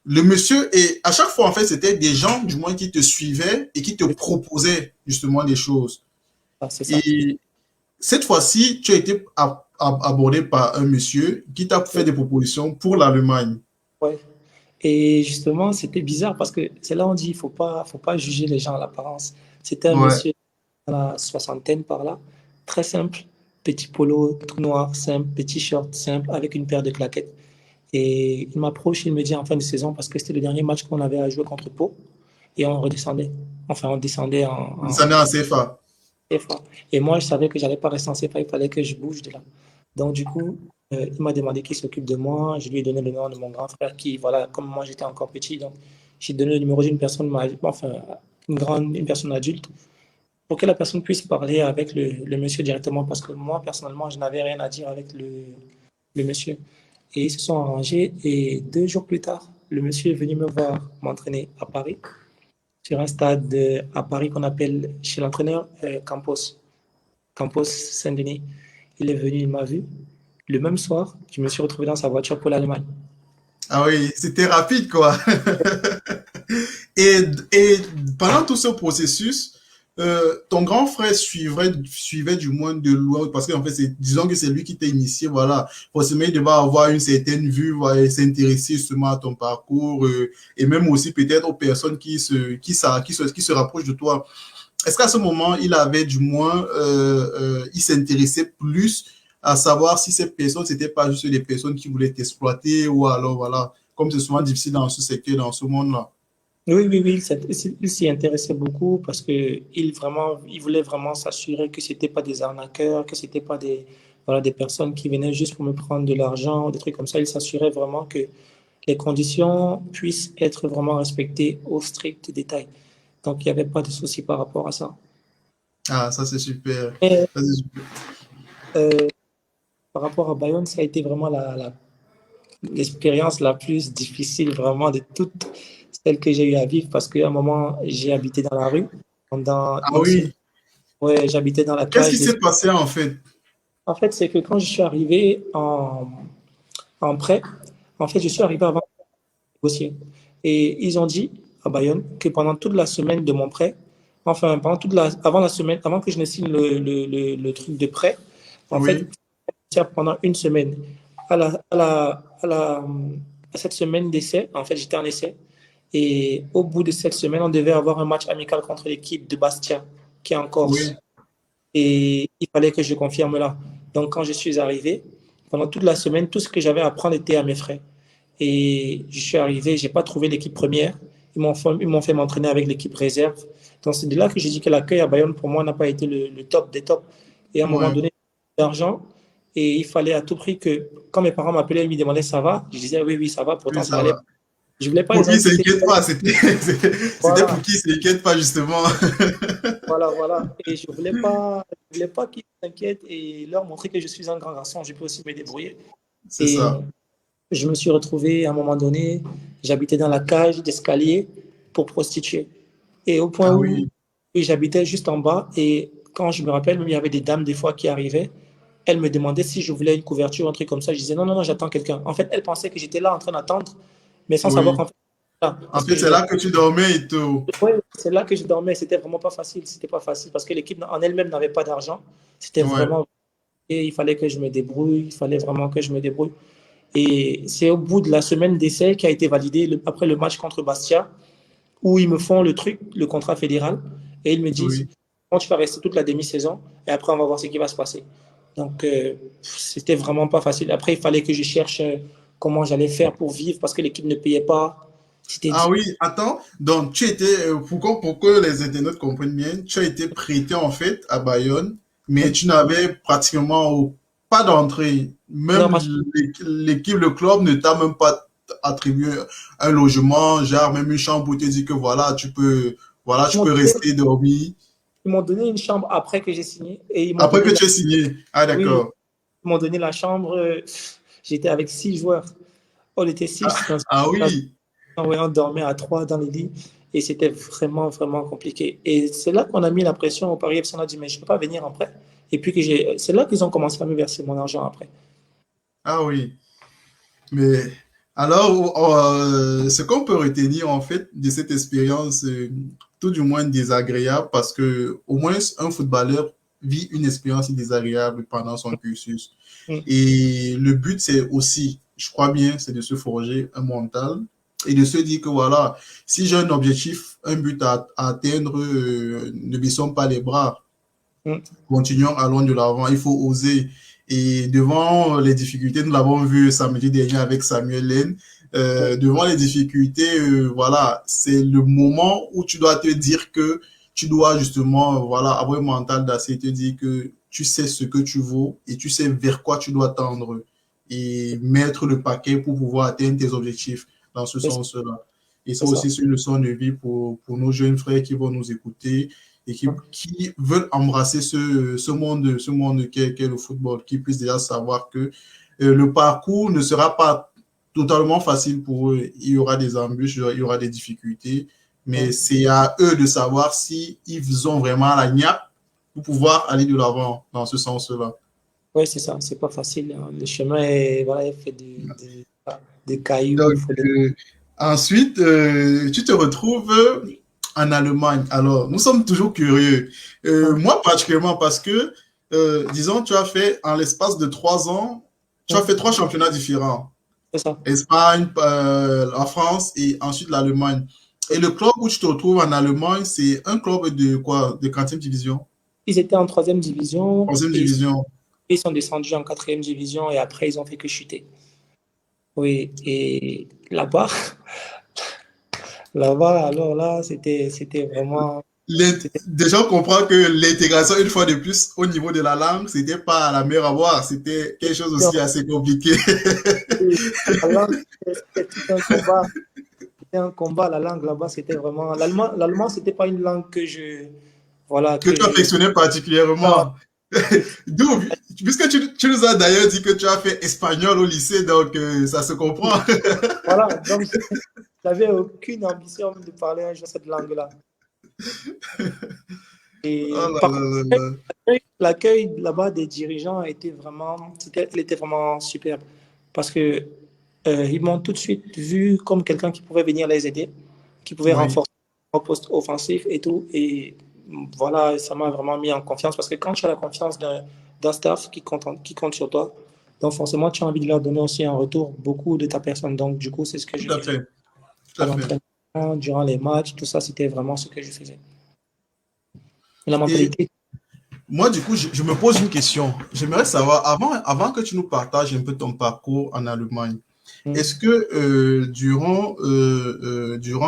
le monsieur, et à chaque fois, en fait, c'était des gens, du moins, qui te suivaient et qui te proposaient justement des choses. Ah, c'est ça. Et cette fois-ci, tu as été abordé par un monsieur qui t'a fait des propositions pour l'Allemagne. Ouais. Et justement, c'était bizarre parce que c'est là où on dit faut pas juger les gens à l'apparence. C'était un Ouais. monsieur à la soixantaine par là, très simple, petit polo, tout noir, simple, petit short simple, avec une paire de claquettes. Et il m'approche, il me dit en fin de saison, parce que c'était le dernier match qu'on avait à jouer contre Pau, et on redescendait. Enfin, on descendait Ça n'est en CFA. CFA. Et moi, je savais que j'allais pas rester en CFA, il fallait que je bouge de là. Donc, du coup, il m'a demandé qui s'occupe de moi. Je lui ai donné le nom de mon grand frère qui, voilà, comme moi, j'étais encore petit, donc j'ai donné le numéro d'une personne, enfin, une personne adulte, pour que la personne puisse parler avec le monsieur directement, parce que moi, personnellement, je n'avais rien à dire avec le monsieur. Et ils se sont arrangés, et 2 jours plus tard, le monsieur est venu me voir m'entraîner à Paris, sur un stade à Paris qu'on appelle chez l'entraîneur Campos Saint-Denis. Il est venu, il m'a vu. Le même soir, je me suis retrouvé dans sa voiture pour l'Allemagne. Ah oui, c'était rapide, quoi. Et pendant tout ce processus, ton grand frère suivait du moins de loin, parce qu'en fait, disons que c'est lui qui t'a initié, voilà. Forcément, il devait avoir une certaine vue, voilà, et s'intéresser justement à ton parcours, et même aussi peut-être aux personnes qui se rapprochent de toi. Est-ce qu'à ce moment, il avait du moins, il s'intéressait plus à savoir si ces personnes, c'était pas juste des personnes qui voulaient t'exploiter ou alors, voilà, comme c'est souvent difficile dans ce secteur, dans ce monde-là. Oui, oui, oui, il s'y intéressait beaucoup parce que il voulait vraiment s'assurer que c'était pas des arnaqueurs, que c'était pas voilà, des personnes qui venaient juste pour me prendre de l'argent, des trucs comme ça. Il s'assurait vraiment que les conditions puissent être vraiment respectées au strict détail. Donc, il n'y avait pas de souci par rapport à ça. Ah, ça c'est super. Et, Ça, c'est super. euh, par rapport à Bayonne, ça a été vraiment l'expérience la plus difficile vraiment de toutes celles que j'ai eu à vivre parce qu'à un moment, j'ai habité dans la rue pendant Ah une semaine. oui. Ouais, j'habitais dans la Qu'est-ce cage. qui s'est passé en fait? En fait, c'est que quand je suis arrivé en prêt, en fait, je suis arrivé avant de négocier. Et ils ont dit à Bayonne que pendant toute la semaine de mon prêt, enfin, avant la semaine, avant que je ne signe le truc de prêt, en fait, Oui, pendant une semaine. À, la, à, la, à, la, à cette semaine d'essai, en fait, j'étais en essai. Et au bout de cette semaine, on devait avoir un match amical contre l'équipe de Bastia, qui est en Corse. oui. Et il fallait que je confirme là. Donc, quand je suis arrivé, pendant toute la semaine, tout ce que j'avais à apprendre était à mes frais. Et je suis arrivé, j'ai pas trouvé l'équipe première. Ils m'ont fait m'entraîner avec l'équipe réserve. Donc, c'est de là que j'ai dit que l'accueil à Bayonne, pour moi, n'a pas été le top des tops. Et à un moment Ouais. donné, d'argent. Et il fallait à tout prix que, quand mes parents m'appelaient, ils me demandaient ça va. Je disais oui, oui, ça va. Oui, Pourtant, ça ça allait. va. Je voulais pas Pour les qui inquiéter. s'inquiète pas, c'était pour Voilà, qui s'inquiète pas justement. voilà, voilà. Et je voulais pas qu'ils s'inquiètent et leur montrer que je suis un grand garçon. Je peux aussi me débrouiller. C'est Et ça. je me suis retrouvé à un moment donné, j'habitais dans la cage d'escalier pour prostituer. Et au point Ah où oui, oui, j'habitais juste en bas et quand je me rappelle, même il y avait des dames des fois qui arrivaient. Elles me demandaient si je voulais une couverture, un truc comme ça. Je disais non, non, non, j'attends quelqu'un. En fait, elles pensaient que j'étais là en train d'attendre, mais sans savoir oui. qu'en fait, là, En parce que fait, je c'est dormais. là que tu dormais et tout. Ouais, c'est là que je dormais. C'était vraiment pas facile. C'était pas facile parce que l'équipe en elle-même n'avait pas d'argent. C'était Ouais. vraiment. Et il fallait que je me débrouille. Il fallait vraiment que je me débrouille. Et c'est au bout de la semaine d'essai qui a été validé après le match contre Bastia, où ils me font le truc, le contrat fédéral, et ils me disent, Oui. bon, tu vas rester toute la demi-saison, et après on va voir ce qui va se passer. Donc, c'était vraiment pas facile. Après, il fallait que je cherche comment j'allais faire pour vivre, parce que l'équipe ne payait pas. C'était Ah oui, attends. Donc, tu étais, pour que les internautes comprennent bien, tu as été prêté en fait à Bayonne, mais tu n'avais pratiquement pas d'entrée. non, Même parce que l'équipe, le club ne t'a même pas attribué un logement, genre même une chambre pour te dire que voilà, tu peux ils m'ont rester dormir. ils m'ont donné une chambre après que j'ai signé. Et ils m'ont Après que donné tu aies signé. Ah, oui, d'accord. ils m'ont donné la chambre. J'étais avec 6 joueurs. On était 6 dans Ah oui. ouais, on dormait à 3 dans les lits. Et c'était vraiment, vraiment compliqué. Et c'est là qu'on a mis la pression au Paris FC. On a dit, mais je ne peux pas venir après. Et puis c'est là qu'ils ont commencé à me verser mon argent après. Ah oui. Mais alors, ce qu'on peut retenir en fait de cette expérience, tout du moins désagréable, parce que au moins un footballeur vit une expérience désagréable pendant son cursus. Mm. Et le but, c'est aussi, je crois bien, c'est de se forger un mental et de se dire que voilà, si j'ai un objectif, un but à atteindre, ne baissons pas les bras. Mm. Continuons, allons de l'avant, il faut oser. Et devant les difficultés, nous l'avons vu samedi dernier avec Samuel Lane, Ouais, devant les difficultés, voilà, c'est le moment où tu dois te dire que tu dois justement, voilà, avoir un mental d'acier, te dire que tu sais ce que tu vaux et tu sais vers quoi tu dois tendre et mettre le paquet pour pouvoir atteindre tes objectifs dans ce sens-là. Et ça c'est ça. aussi, c'est une leçon de vie pour nos jeunes frères qui vont nous écouter et qui veulent embrasser ce monde qu'est le football, qui puissent déjà savoir que le parcours ne sera pas totalement facile pour eux. Il y aura des embûches, il y aura des difficultés, mais Mm. c'est à eux de savoir si ils ont vraiment la niaque pour pouvoir aller de l'avant dans ce sens-là. Oui, c'est ça. C'est pas facile, hein. Le chemin est, voilà, est fait des cailloux. Donc, ensuite, tu te retrouves en Allemagne. Alors, nous sommes toujours curieux. Moi, particulièrement parce que, disons, tu as fait, en l'espace de 3 ans, tu as fait 3 championnats différents. C'est ça. Espagne, la France et ensuite l'Allemagne. Et le club où tu te retrouves en Allemagne, c'est un club de quoi? De quatrième division? Ils étaient en troisième division Troisième et division. ils sont descendus en quatrième division et après, ils ont fait que chuter. Oui, et là-bas, là-bas, alors là, c'était vraiment. C'était, Déjà, on comprend que l'intégration, une fois de plus, au niveau de la langue, c'était pas la mer à boire. C'était quelque chose aussi assez compliqué. la langue, c'était tout un combat. C'était un combat, la langue là-bas, c'était vraiment. L'allemand, c'était pas une langue que voilà, Que que tu je. affectionnais Non, particulièrement. D'où, puisque tu nous as d'ailleurs dit que tu as fait espagnol au lycée, donc ça se comprend. voilà, donc je n'avais aucune ambition de parler un jour cette langue-là. Oh Et là par là contre, là là. l'accueil là-bas des dirigeants était vraiment, il était vraiment superbe parce que ils m'ont tout de suite vu comme quelqu'un qui pouvait venir les aider, qui pouvait Oui, renforcer mon poste offensif et tout. Et voilà, ça m'a vraiment mis en confiance parce que quand tu as la confiance d'un staff qui compte sur toi, donc forcément, tu as envie de leur donner aussi en retour beaucoup de ta personne. Donc, du coup, c'est ce que je tout à faisais. fait. Tout À à fait. l'entraînement, durant les matchs, tout ça, c'était vraiment ce que je faisais. Et la Et mentalité. moi, du coup, je me pose une question. J'aimerais savoir, avant que tu nous partages un peu ton parcours en Allemagne, Mm. est-ce que durant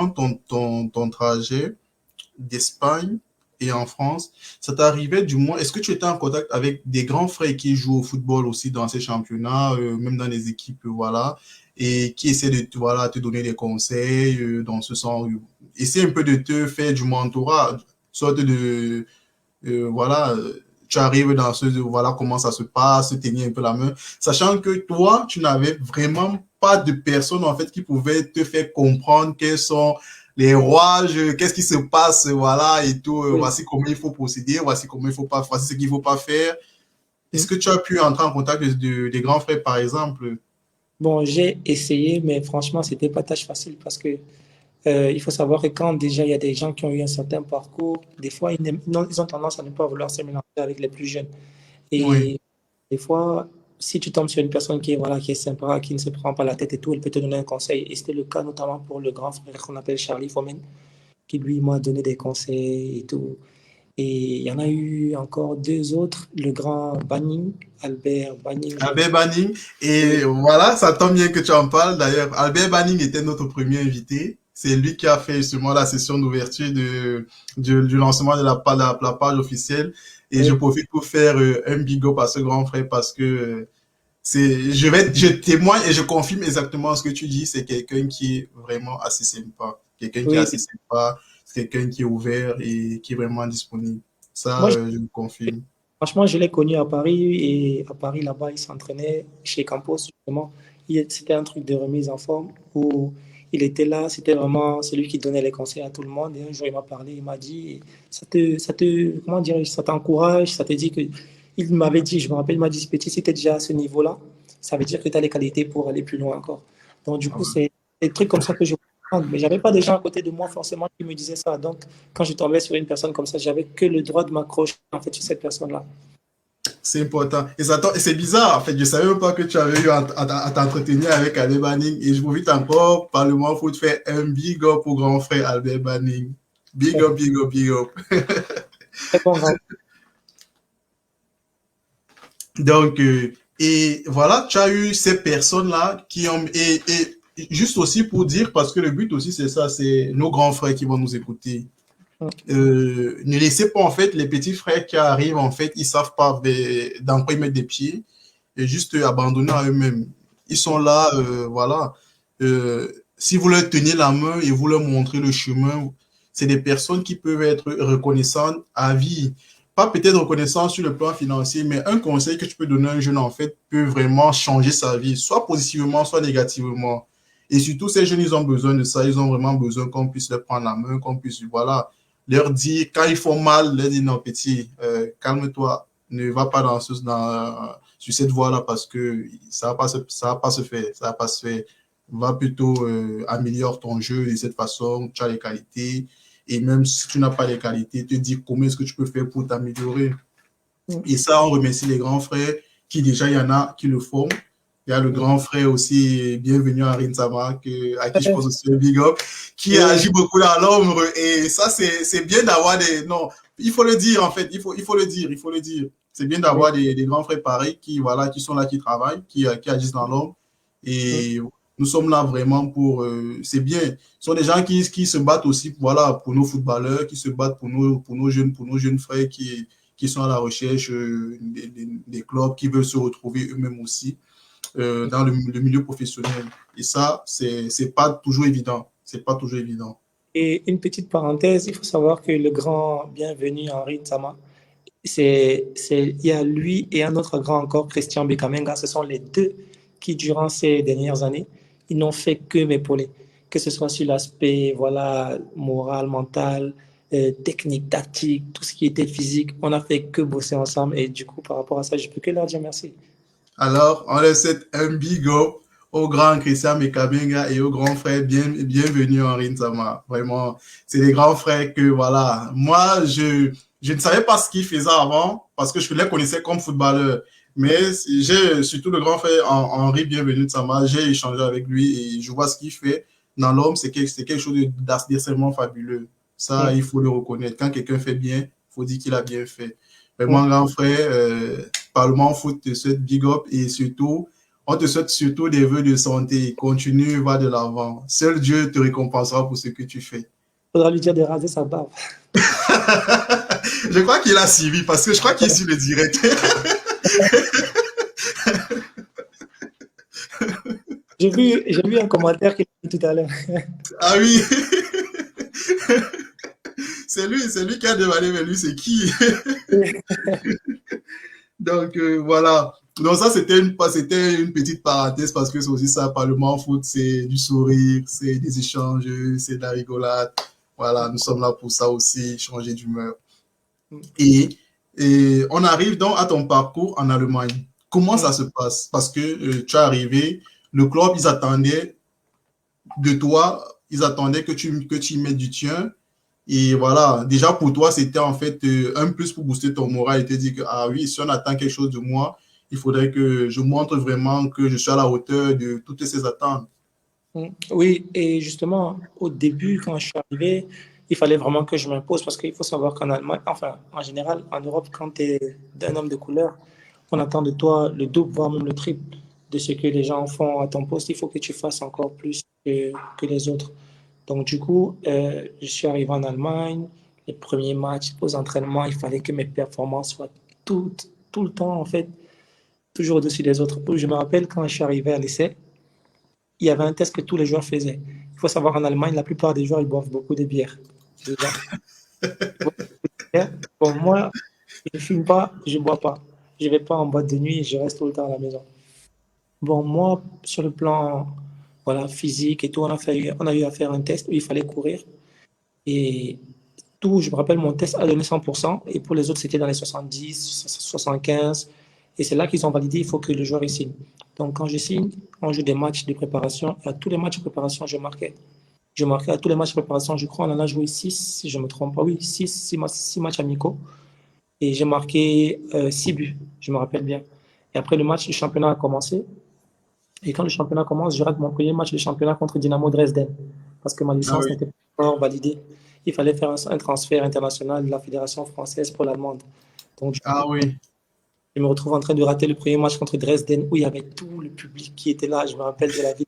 ton trajet d'Espagne et en France, ça t'arrivait du moins, est-ce que tu étais en contact avec des grands frères qui jouent au football aussi dans ces championnats, même dans les équipes, voilà, et qui essaient de voilà, te donner des conseils dans ce sens, essaie un peu de te faire du mentorat, sorte de voilà, tu arrives dans ce, voilà comment ça se passe, te tenir un peu la main, sachant que toi, tu n'avais vraiment pas de personne en fait qui pouvait te faire comprendre quels sont les rouages, qu'est-ce qui se passe, voilà, et tout, Oui. voici comment il faut procéder, voici comment il faut pas, voici ce qu'il faut pas faire. Est-ce Mm. que tu as pu entrer en contact des grands frères, par exemple? Bon, j'ai essayé, mais franchement, c'était pas tâche facile parce que il faut savoir que quand déjà il y a des gens qui ont eu un certain parcours, des fois ils ont tendance à ne pas vouloir se mélanger avec les plus jeunes. Oui, Et des fois, si tu tombes sur une personne qui est, voilà, qui est sympa, qui ne se prend pas la tête et tout, elle peut te donner un conseil. Et c'était le cas notamment pour le grand frère qu'on appelle Charlie Fomen, qui lui m'a donné des conseils et tout. Et il y en a eu encore deux autres, le grand Banning, Albert Banning. Albert Banning. Et Oui, voilà, ça tombe bien que tu en parles. D'ailleurs, Albert Banning était notre premier invité. C'est lui qui a fait justement la session d'ouverture du lancement de la page officielle. Et je oui, profite pour faire un big up à ce grand frère parce que je témoigne et je confirme exactement ce que tu dis. C'est quelqu'un qui est vraiment assez sympa. Quelqu'un qui est oui, assez sympa. C'est quelqu'un qui est ouvert et qui est vraiment disponible. Ça, Moi, je me confirme. franchement, je l'ai connu à Paris et à Paris, là-bas, il s'entraînait chez Campos, justement. C'était un truc de remise en forme où il était là, c'était vraiment celui qui donnait les conseils à tout le monde. Et un jour, il m'a parlé, il m'a dit, comment dire, ça t'encourage, ça te dit que, il m'avait dit, je me rappelle, il m'a dit, petit, si tu es déjà à ce niveau-là, ça veut dire que tu as les qualités pour aller plus loin encore. Donc, du Ah coup, ouais. c'est des trucs comme ça que je comprends. Mais j'avais pas des gens à côté de moi forcément qui me disaient ça. Donc, quand je tombais sur une personne comme ça, j'avais que le droit de m'accrocher en fait sur cette personne-là. C'est important. Et c'est bizarre, en fait. Je savais même pas que tu avais eu à t'entretenir avec Albert Banning. Et je profite encore, Parlement Foot fait un big up au grand frère Albert Banning. Big up, big up, big up. Très bon grand. Donc, et voilà, tu as eu ces personnes-là qui ont. Et juste aussi pour dire, parce que le but aussi, c'est ça, c'est nos grands frères qui vont nous écouter. Ne laissez pas, en fait, les petits frères qui arrivent, en fait, ils savent pas dans quoi ils mettent des pieds et juste abandonner à eux-mêmes. Ils sont là, voilà. Si vous leur tenez la main et vous leur montrez le chemin, c'est des personnes qui peuvent être reconnaissantes à vie. Pas peut-être reconnaissant sur le plan financier, mais un conseil que tu peux donner à un jeune, en fait, peut vraiment changer sa vie, soit positivement, soit négativement. Et surtout, ces jeunes, ils ont besoin de ça. Ils ont vraiment besoin qu'on puisse leur prendre la main, qu'on puisse, voilà, leur dire, quand ils font mal, leur dire, non, petit, calme-toi, ne va pas sur cette voie-là parce que ça va pas se faire, ça va pas se faire. Va plutôt améliorer ton jeu de cette façon, tu as les qualités. Et même si tu n'as pas les qualités, te dire comment est-ce que tu peux faire pour t'améliorer. Et ça, on remercie les grands frères qui déjà, il y en a qui le font. Il y a le grand frère aussi, bienvenue à Rinsama, à qui je pense aussi un big up, qui agit beaucoup dans l'ombre. Et ça, c'est bien d'avoir des... Non, il faut le dire, en fait. Il faut le dire, il faut le dire. C'est bien d'avoir des grands frères pareils qui, voilà, qui sont là, qui travaillent, qui agissent dans l'ombre. Et nous sommes là vraiment pour... c'est bien. Ce sont des gens qui se battent aussi, voilà, pour nos footballeurs, qui se battent pour nos jeunes frères qui sont à la recherche des clubs, qui veulent se retrouver eux-mêmes aussi dans le milieu professionnel. Et ça, c'est pas toujours évident. C'est pas toujours évident. Et une petite parenthèse, il faut savoir que le grand bienvenu Henri Nsama, il y a lui et un autre grand encore, Christian Bekamenga, ce sont les deux qui, durant ces dernières années, ils n'ont fait que m'épauler, que ce soit sur l'aspect voilà, moral, mental, technique, tactique, tout ce qui était physique. On n'a fait que bosser ensemble et du coup, par rapport à ça, je peux que leur dire merci. Alors, on leur souhaite un big up au grand Christian Mekabenga et au grand frère bienvenue Henri Nzama. Vraiment, c'est des grands frères que, voilà, moi, je ne savais pas ce qu'ils faisaient avant parce que je les connaissais comme footballeurs. Mais j'ai surtout le grand frère Henri Bienvenu Nzama, j'ai échangé avec lui et je vois ce qu'il fait dans l'homme, c'est quelque chose d'extrêmement fabuleux. Ça, il faut le reconnaître. Quand quelqu'un fait bien, il faut dire qu'il a bien fait. Vraiment, grand frère, Parlement Foot te souhaite big up et surtout, on te souhaite surtout des vœux de santé. Continue, va de l'avant. Seul Dieu te récompensera pour ce que tu fais. Faudra lui dire de raser sa barbe. Je crois qu'il a suivi parce que je crois qu'il est sur le direct. J'ai vu un commentaire qu'il a dit tout à l'heure. Ah oui. C'est lui qui a demandé, mais lui, c'est qui? Donc, voilà. Donc, ça, c'était une petite parenthèse parce que c'est aussi ça, Parlement Foot, c'est du sourire, c'est des échanges, c'est de la rigolade. Voilà, nous sommes là pour ça aussi, changer d'humeur. Et on arrive donc à ton parcours en Allemagne. Comment ça se passe? Parce que tu es arrivé, le club, ils attendaient de toi, ils attendaient que tu y mettes du tien. Et voilà, déjà pour toi, c'était en fait un plus pour booster ton moral et te dire que, ah oui, si on attend quelque chose de moi, il faudrait que je montre vraiment que je suis à la hauteur de toutes ces attentes. Oui, et justement, au début, quand je suis arrivé, il fallait vraiment que je m'impose parce qu'il faut savoir qu'en Allemagne, enfin, en général, en Europe, quand tu es un homme de couleur, on attend de toi le double, voire même le triple de ce que les gens font à ton poste. Il faut que tu fasses encore plus que les autres. Donc, du coup, je suis arrivé en Allemagne. Les premiers matchs, aux entraînements, il fallait que mes performances soient tout le temps, en fait, toujours au-dessus des autres. Je me rappelle quand je suis arrivé à l'essai, il y avait un test que tous les joueurs faisaient. Il faut savoir qu'en Allemagne, la plupart des joueurs, ils boivent beaucoup de bière. Déjà. Hein. Bon, moi, je ne fume pas, je ne bois pas. Je ne vais pas en boîte de nuit, je reste tout le temps à la maison. Bon, moi, sur le plan voilà, physique et tout, on a eu à faire un test où il fallait courir. Et tout, je me rappelle, mon test a donné 100%. Et pour les autres, c'était dans les 70, 75. Et c'est là qu'ils ont validé, il faut que le joueur y signe. Donc, quand je signe, on joue des matchs de préparation. Et à tous les matchs de préparation, je marquais. Je marquais à tous les matchs de préparation. Je crois qu'on en a joué 6, si je ne me trompe pas. Oui, six matchs amicaux. Et j'ai marqué 6 buts, je me rappelle bien. Et après, le match du championnat a commencé. Et quand le championnat commence, je rate mon premier match de championnat contre Dynamo Dresden. Parce que ma Ah licence oui. n'était pas encore validée. Il fallait faire un transfert international de la fédération française pour l'allemande. Donc, Ah oui. je me retrouve en train de rater le premier match contre Dresden où il y avait tout le public qui était là. Je me rappelle de la vie.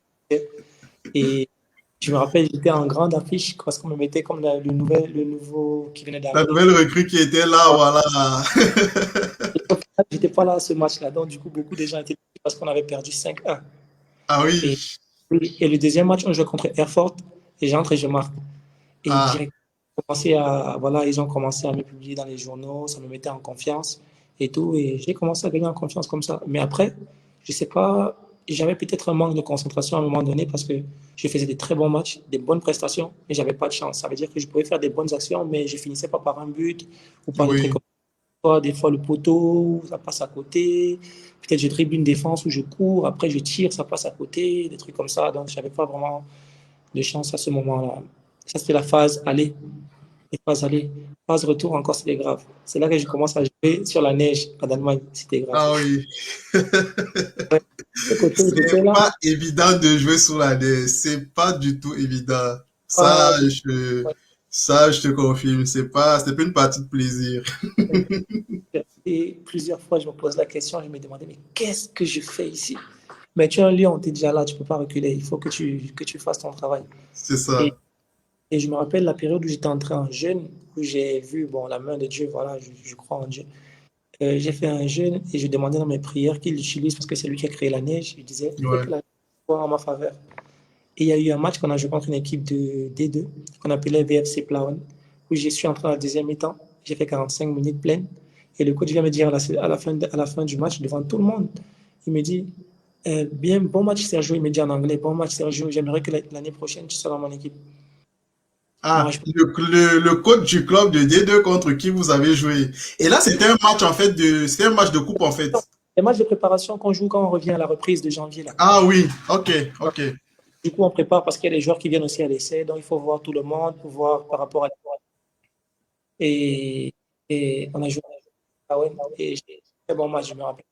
Et je me rappelle, j'étais en grande affiche parce qu'on me mettait comme le nouveau qui venait La d'arriver. nouvelle recrue qui était là, voilà. J'étais pas là à ce match-là. Donc, du coup, beaucoup de gens étaient parce qu'on avait perdu 5-1. Ah Et, oui. et le deuxième match, on jouait contre Erfurt et j'entre et je marque. Et Ah, direct, voilà, ils ont commencé à me publier dans les journaux, ça me mettait en confiance et tout. Et j'ai commencé à gagner en confiance comme ça. Mais après, je sais pas, j'avais peut-être un manque de concentration à un moment donné parce que je faisais des très bons matchs, des bonnes prestations, mais j'avais pas de chance. Ça veut dire que je pouvais faire des bonnes actions, mais je finissais pas par un but ou par des trucs oui. comme ça. Des fois, le poteau, ça passe à côté. Peut-être je dribble une défense où je cours, après je tire, ça passe à côté, des trucs comme ça. Donc, j'avais pas vraiment de chance à ce moment-là. Ça, c'était la phase aller. Et phase aller. Phase retour, encore, c'était grave. C'est là que je commence à jouer sur la neige en Allemagne. C'était grave. Ah oui. Ouais. Ce côté, C'est j'étais là. pas évident de jouer sous la neige. C'est pas du tout évident. Pas Ça, de- je, ouais. ça, je te confirme. C'est pas une partie de plaisir. Et plusieurs fois, je me pose la question, je me demandais, mais qu'est-ce que je fais ici? Mais tu es un lion, tu es déjà là, tu ne peux pas reculer. Il faut que tu fasses ton travail. C'est Et, ça. et je me rappelle la période où j'étais entré en jeûne, où j'ai vu bon, la main de Dieu, voilà, je crois en Dieu. J'ai fait un jeûne et je demandais dans mes prières qu'il l'utilise parce que c'est lui qui a créé la neige. Je disais, fais Ouais. que la neige soit en ma faveur. Et il y a eu un match qu'on a joué contre une équipe de D2 qu'on appelait VFC Plauen, où je suis entré dans la deuxième mi-temps. J'ai fait 45 minutes pleines. Et le coach vient me dire à la fin du match, devant tout le monde, il me dit, bien, bon match Sergio, il me dit en anglais, bon match Sergio, j'aimerais que l'année prochaine tu sois dans mon équipe. Moi, Ah, je le coach du club de D2 contre qui vous avez joué. Et là, c'était un match de coupe, en fait. les matchs de préparation qu'on joue quand on revient à la reprise de janvier, là. Ah oui. Ok, ok. Du coup, on prépare parce qu'il y a des joueurs qui viennent aussi à l'essai, donc il faut voir tout le monde pour voir par rapport à. Et, et on a joué à Owen et j'ai fait un bon match, je me rappelle.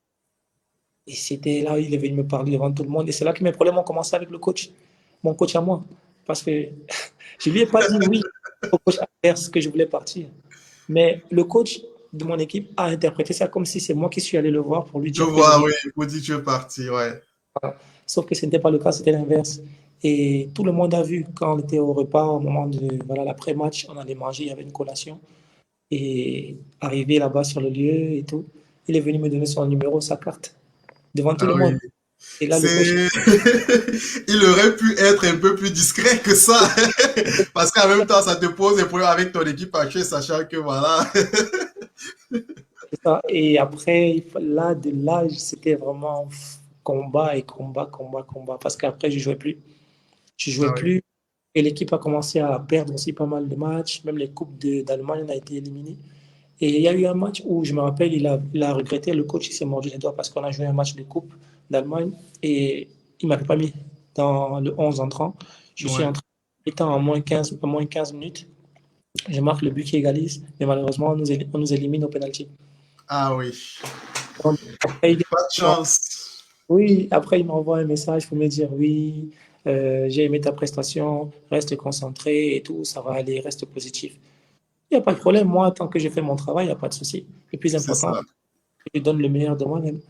Et c'était là où il est venu me parler devant tout le monde. Et c'est là que mes problèmes ont commencé avec le coach, mon coach à moi. Parce que je ne lui ai pas dit oui au coach adverse que je voulais partir. Mais le coach de mon équipe a interprété ça comme si c'est moi qui suis allé le voir pour lui Je dire que je vois, voulais. oui. Vous dites que tu es parti, ouais. Sauf que ce n'était pas le cas, c'était l'inverse. Et tout le monde a vu quand on était au repas, au moment de voilà, l'après-match, on allait manger, il y avait une collation. Et arrivé là-bas sur le lieu et tout, il est venu me donner son numéro, sa carte, devant tout Ah le oui. monde. Et là, le coach, C'est, il aurait pu être un peu plus discret que ça. Parce qu'en même temps, ça te pose des problèmes avec ton équipe actuelle, sachant que voilà. c'est ça. Et après, là, de là, c'était vraiment combat et combat, combat, combat. Parce qu'après, je jouais plus. Je jouais Ah oui. plus. Et l'équipe a commencé à perdre aussi pas mal de matchs. Même les coupes d'Allemagne ont été éliminées. Et il y a eu un match où je me rappelle, il a regretté, le coach, il s'est mordu les doigts parce qu'on a joué un match de coupe d'Allemagne et il ne m'avait pas mis dans le 11 entrant. Je suis Ouais. entré étant à moins 15 minutes. Je marque le but qui égalise, mais malheureusement, on nous élimine au penalty. Ah oui. Donc, après, Pas de chance. oui, après, il m'envoie un message pour me dire oui, j'ai aimé ta prestation, reste concentré et tout, ça va aller, reste positif. Il n'y a pas de problème, moi, tant que je fais mon travail, il n'y a pas de souci. Le plus C'est important, ça. je donne le meilleur de moi-même.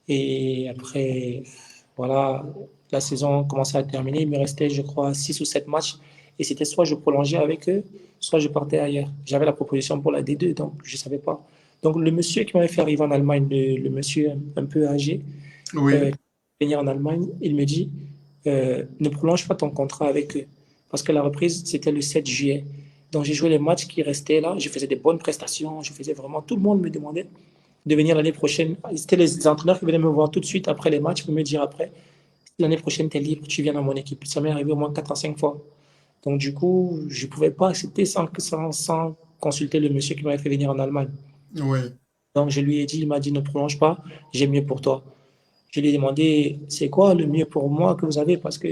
Et après, voilà, la saison commençait à terminer. Il me restait, je crois, 6 ou 7 matchs. Et c'était soit je prolongeais avec eux, soit je partais ailleurs. J'avais la proposition pour la D2, donc je ne savais pas. Donc le monsieur qui m'avait fait arriver en Allemagne, le monsieur un peu âgé, Oui. qui venait en Allemagne, il me dit, ne prolonge pas ton contrat avec eux. Parce que la reprise, c'était le 7 juillet. Donc, j'ai joué les matchs qui restaient là. Je faisais des bonnes prestations. Je faisais vraiment. Tout le monde me demandait de venir l'année prochaine. C'était les entraîneurs qui venaient me voir tout de suite après les matchs pour me dire après, l'année prochaine, tu es libre, tu viens dans mon équipe. Ça m'est arrivé au moins 4 à 5 fois. Donc, du coup, je ne pouvais pas accepter sans consulter le monsieur qui m'avait fait venir en Allemagne. Oui. Donc, je lui ai dit, il m'a dit, ne prolonge pas, j'ai mieux pour toi. Je lui ai demandé, c'est quoi le mieux pour moi que vous avez? Parce que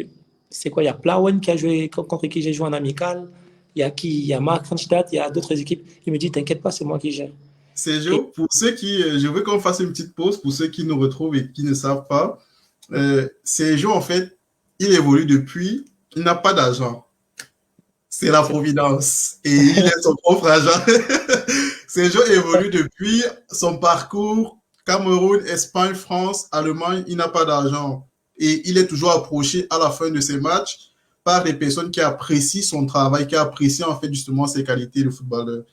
c'est quoi? Il y a Plauen qui a joué, contre qui j'ai joué en amical. Il y a qui? Il y a Mark Frenstadt, il y a d'autres équipes. Il me dit, t'inquiète pas, c'est moi qui gère. Et Sergio, pour ceux qui, je veux qu'on fasse une petite pause pour ceux qui nous retrouvent et qui ne savent pas. Sergio, en fait, il évolue depuis, il n'a pas d'argent. C'est la providence. Et il est son propre agent. Sergio évolue depuis son parcours Cameroun, Espagne, France, Allemagne. Il n'a pas d'argent. Et il est toujours approché à la fin de ses matchs par des personnes qui apprécient son travail, qui apprécient en fait justement ses qualités de footballeur.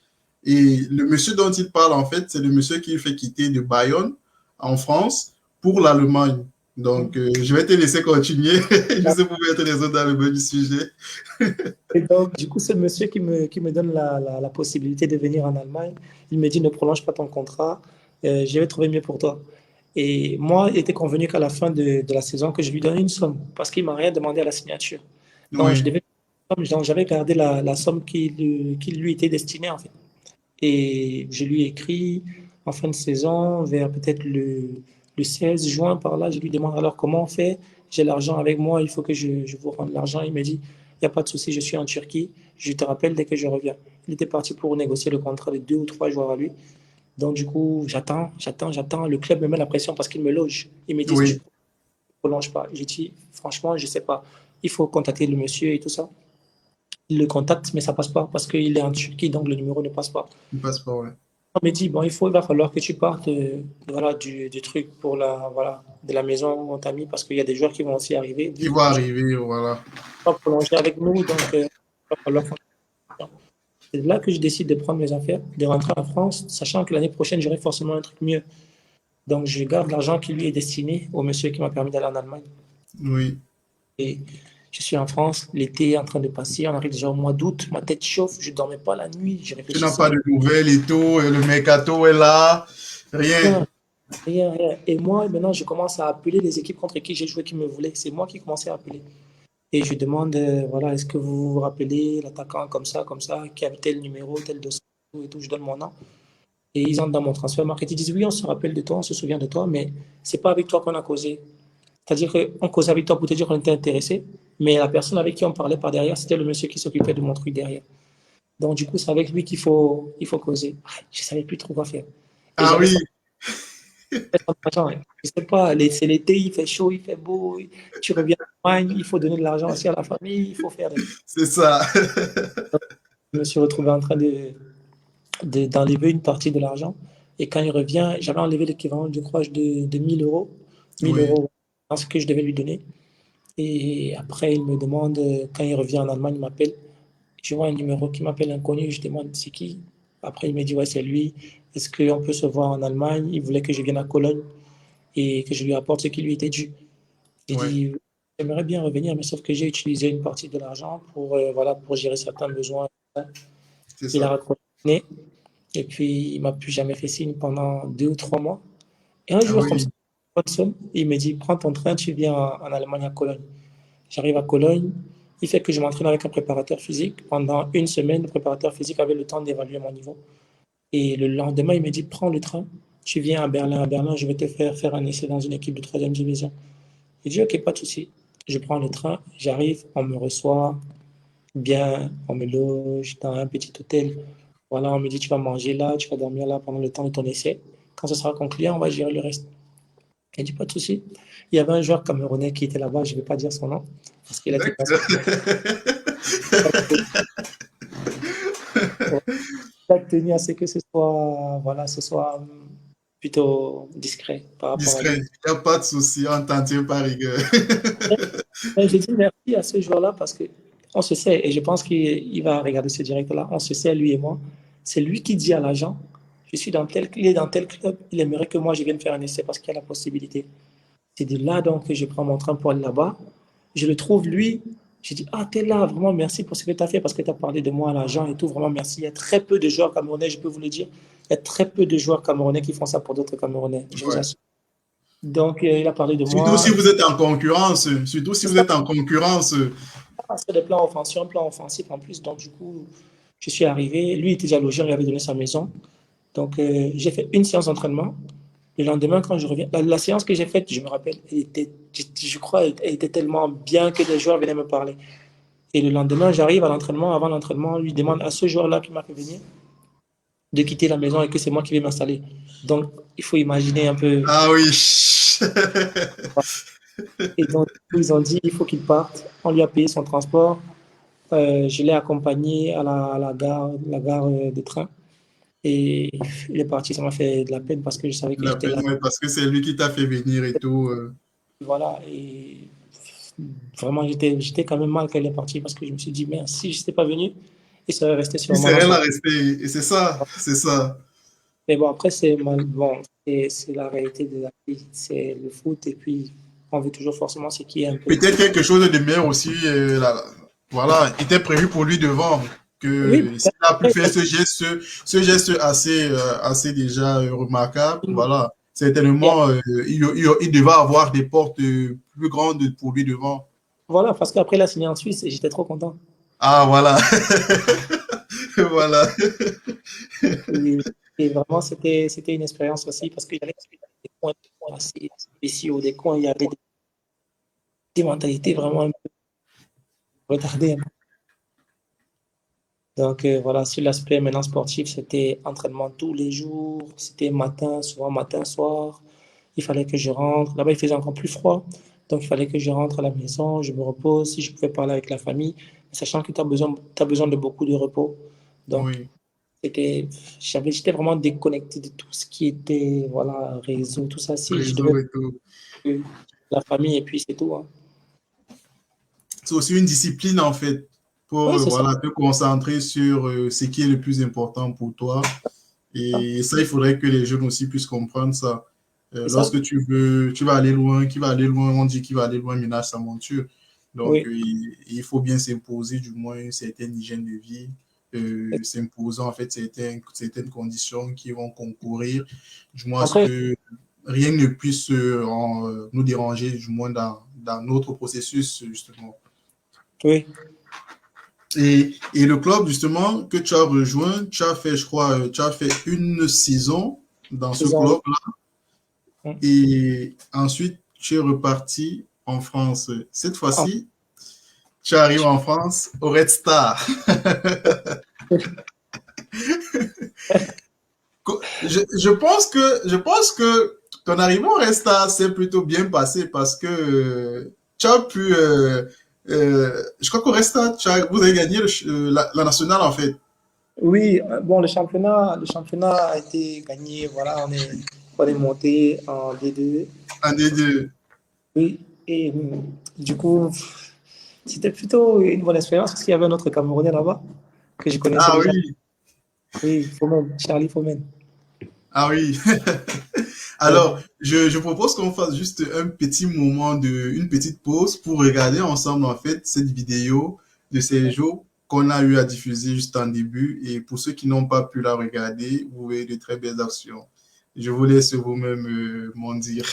Et le monsieur dont il parle, en fait, c'est le monsieur qui fait quitter de Bayonne en France pour l'Allemagne. Donc, je vais te laisser continuer. Je sais vous mettre les autres dans le même sujet. Et donc, du coup, c'est le monsieur qui me donne la possibilité de venir en Allemagne. Il me dit, ne prolonge pas ton contrat, je vais trouver mieux pour toi. Et moi, il était convenu qu'à la fin de la saison, que je lui donne une somme, parce qu'il ne m'a rien demandé à la signature. Donc, Oui, j'avais gardé la somme qui lui était destinée, en fait. Et je lui ai écrit en fin de saison, vers peut-être le 16 juin par là, je lui demande alors comment on fait. J'ai l'argent avec moi, il faut que je vous rende l'argent. Il me dit, il n'y a pas de souci, je suis en Turquie, je te rappelle dès que je reviens. Il était parti pour négocier le contrat de 2 ou 3 joueurs à lui. Donc du coup, j'attends. Le club me met la pression parce qu'il me loge. Ils me disent, tu oui, ne prolonges pas. J'ai dit, franchement, je ne sais pas. Il faut contacter le monsieur et tout ça. Il le contacte, mais ça ne passe pas parce qu'il est en Turquie, donc le numéro ne passe pas. il passe pas, ouais. On m'a dit, bon, il va falloir que tu partes voilà, du truc pour voilà, de la maison où on t'a mis parce qu'il y a des joueurs qui vont aussi arriver. Qui Vu que va je ne arriver, voilà. peux pas prolonger avec nous, donc il va falloir qu'on- c'est là que je décide de prendre mes affaires, de rentrer en France, sachant que l'année prochaine, j'aurai forcément un truc mieux. Donc, je garde l'argent qui lui est destiné au monsieur qui m'a permis d'aller en Allemagne. Oui. Et je suis en France, l'été est en train de passer, on arrive déjà au mois d'août, ma tête chauffe, je ne dormais pas la nuit, je Tu n'as réfléchissais pas de nouvelles et tout, et le mercato est là, rien. rien. Rien, rien. Et moi, maintenant, je commence à appeler les équipes contre qui j'ai joué qui me voulaient. C'est moi qui commençais à appeler. Et je demande, voilà, est-ce que vous vous rappelez l'attaquant comme ça, qui avait tel numéro, tel dossier et tout. Je donne mon nom. Et ils entrent dans mon transfert market. Ils disent, oui, on se rappelle de toi, on se souvient de toi, mais c'est pas avec toi qu'on a causé. C'est-à-dire qu'on causait avec toi pour te dire qu'on était intéressé, mais la personne avec qui on parlait par derrière, c'était le monsieur qui s'occupait de mon truc derrière. Donc, du coup, c'est avec lui il faut causer. Je savais plus trop quoi faire. Et Ah j'avais oui, ça. Attends, je sais pas, c'est l'été, il fait chaud, il fait beau, tu reviens en Allemagne, il faut donner de l'argent aussi à la famille, il faut faire des... c'est ça. Je me suis retrouvé en train d'enlever une partie de l'argent. Et quand il revient, j'avais enlevé l'équivalent, je crois, de 1000 euros. 1000 Oui, euros, dans ce que je devais lui donner. Et après, il me demande, quand il revient en Allemagne, il m'appelle. Je vois un numéro qui m'appelle inconnu, je demande c'est qui. Après, il me dit, ouais, c'est lui. Est-ce qu'on peut se voir en Allemagne? Il voulait que je vienne à Cologne et que je lui apporte ce qui lui était dû. J'ai oui, dit, j'aimerais bien revenir, mais sauf que j'ai utilisé une partie de l'argent pour, voilà, pour gérer certains besoins. c'est Il a ça. raccroché et puis il m'a plus jamais fait signe pendant 2 ou 3 mois. Et un Ah jour, comme ça, oui, il me dit, prends ton train, tu viens en Allemagne, à Cologne. J'arrive à Cologne, il fait que je m'entraîne avec un préparateur physique. Pendant une semaine, le préparateur physique avait le temps d'évaluer mon niveau. Et le lendemain, il me dit, prends le train, tu viens à Berlin. À Berlin, je vais te faire un essai dans une équipe de troisième division. J'ai dit, ok, pas de souci. Je prends le train, j'arrive, on me reçoit bien, on me loge dans un petit hôtel. Voilà, on me dit, tu vas manger là, tu vas dormir là pendant le temps de ton essai. Quand ce sera conclu, on va gérer le reste. J'ai dit, pas de souci. Il y avait un joueur camerounais qui était là-bas, je ne vais pas dire son nom, parce qu'il a été d'accord. tenu à ce que ce soit, voilà, ce soit plutôt discret par rapport à Discret, lui. il n'y a pas de souci, on t'en tient par rigueur. Et j'ai dit merci à ce joueur-là parce que on se sait, et je pense qu'il va regarder ce direct-là, on se sait, lui et moi. C'est lui qui dit à l'agent, il est dans tel club, il aimerait que moi je vienne faire un essai parce qu'il y a la possibilité. C'est de là donc que je prends mon train pour aller là-bas. Je le trouve lui J'ai dit, ah, t'es là, vraiment merci pour ce que tu as fait, parce que tu as parlé de moi à l'agent et tout, vraiment merci. Il y a très peu de joueurs camerounais, je peux vous le dire. Il y a très peu de joueurs camerounais qui font ça pour d'autres Camerounais, je vous Ouais. assure. Donc, il a parlé de Surtout moi. si vous êtes en concurrence, surtout si C'est vous ça, êtes en concurrence. sur des plans offensifs, un plan offensif en plus. Donc, du coup, je suis arrivé. Lui, il était déjà logé, on lui avait donné sa maison. Donc, j'ai fait une séance d'entraînement. Le lendemain, quand je reviens, la séance que j'ai faite, je me rappelle, je crois, elle était tellement bien que les joueurs venaient me parler. Et le lendemain, j'arrive à l'entraînement. Avant l'entraînement, on lui demande à ce joueur-là qui m'a fait venir de quitter la maison et que c'est moi qui vais m'installer. Donc, il faut imaginer un peu. Ah oui. Et donc, ils ont dit il faut qu'il parte. On lui a payé son transport. Je l'ai accompagné à la gare de train. Et il est parti. Ça m'a fait de la peine parce que je savais que La j'étais là. peine, ouais, parce que c'est lui qui t'a fait venir et tout. Voilà. Et vraiment, j'étais quand même mal qu'elle est partie parce que je me suis dit, mais si je n'étais pas venu, il serait resté Il sûrement là. serait là resté. Et c'est ça, c'est ça. Mais bon, après, bon, c'est la réalité de la vie. C'est le foot. Et puis, on veut toujours forcément ce qui est un peu. Peut-être quelque chose de meilleur aussi, voilà, était prévu pour lui devant. Oui, Que s'il a pu faire ce geste assez, assez déjà remarquable, voilà, certainement, il devait avoir des portes plus grandes pour lui devant. voilà, parce qu'après, il a signé en Suisse et j'étais trop content. Ah, voilà. Voilà. Et, et vraiment, c'était une expérience aussi parce qu'il y avait des coins assez spéciaux, des coins, il y avait des mentalités vraiment un peu retardées. Donc voilà, sur l'aspect maintenant sportif, c'était entraînement tous les jours, c'était matin, souvent matin, soir. Il fallait que je rentre. Là-bas, il faisait encore plus froid. Donc il fallait que je rentre à la maison, je me repose, si je pouvais parler avec la famille, sachant que t'as besoin de beaucoup de repos. Donc Oui, c'était, j'étais vraiment déconnecté de tout ce qui était, voilà, réseau, tout ça. Si je devais réseau et tout. la famille et puis c'est tout, hein. C'est aussi une discipline, en fait, pour Oui, c'est ça. voilà, te concentrer sur ce qui est le plus important pour toi. Et ça, il faudrait que les jeunes aussi puissent comprendre ça. C'est ça. Lorsque tu vas aller loin, qui va aller loin, on dit qu'il va aller loin, ménage sa monture. Donc, Oui. il faut bien s'imposer du moins une certaine hygiène de vie, s'imposant en fait certaines conditions qui vont concourir, du moins à ce Après, que rien ne puisse nous déranger, du moins dans notre processus, justement. oui. Et le club, justement, que tu as rejoint, tu as fait, je crois, tu as fait une saison dans ce Ils ont- club-là. Et ensuite, tu es reparti en France. Cette Ah, fois-ci, tu arrives en France au Red Star. Je pense que ton arrivée au Red Star s'est plutôt bien passé parce que tu as pu. Je crois qu'au Red Star, vous avez gagné la nationale en fait. oui, bon, le championnat a été gagné. Voilà, on est monté en D2. Un des deux. Oui, et du coup, c'était plutôt une bonne expérience parce qu'il y avait un autre Camerounais là-bas que je connaissais Ah déjà. oui, Oui, Fomen, Charlie Fomen. ah oui. Alors, je propose qu'on fasse juste un petit moment une petite pause pour regarder ensemble, en fait, cette vidéo de ces jours qu'on a eu à diffuser juste en début. Et pour ceux qui n'ont pas pu la regarder, vous voyez de très belles actions. Je vous laisse vous-même m'en dire.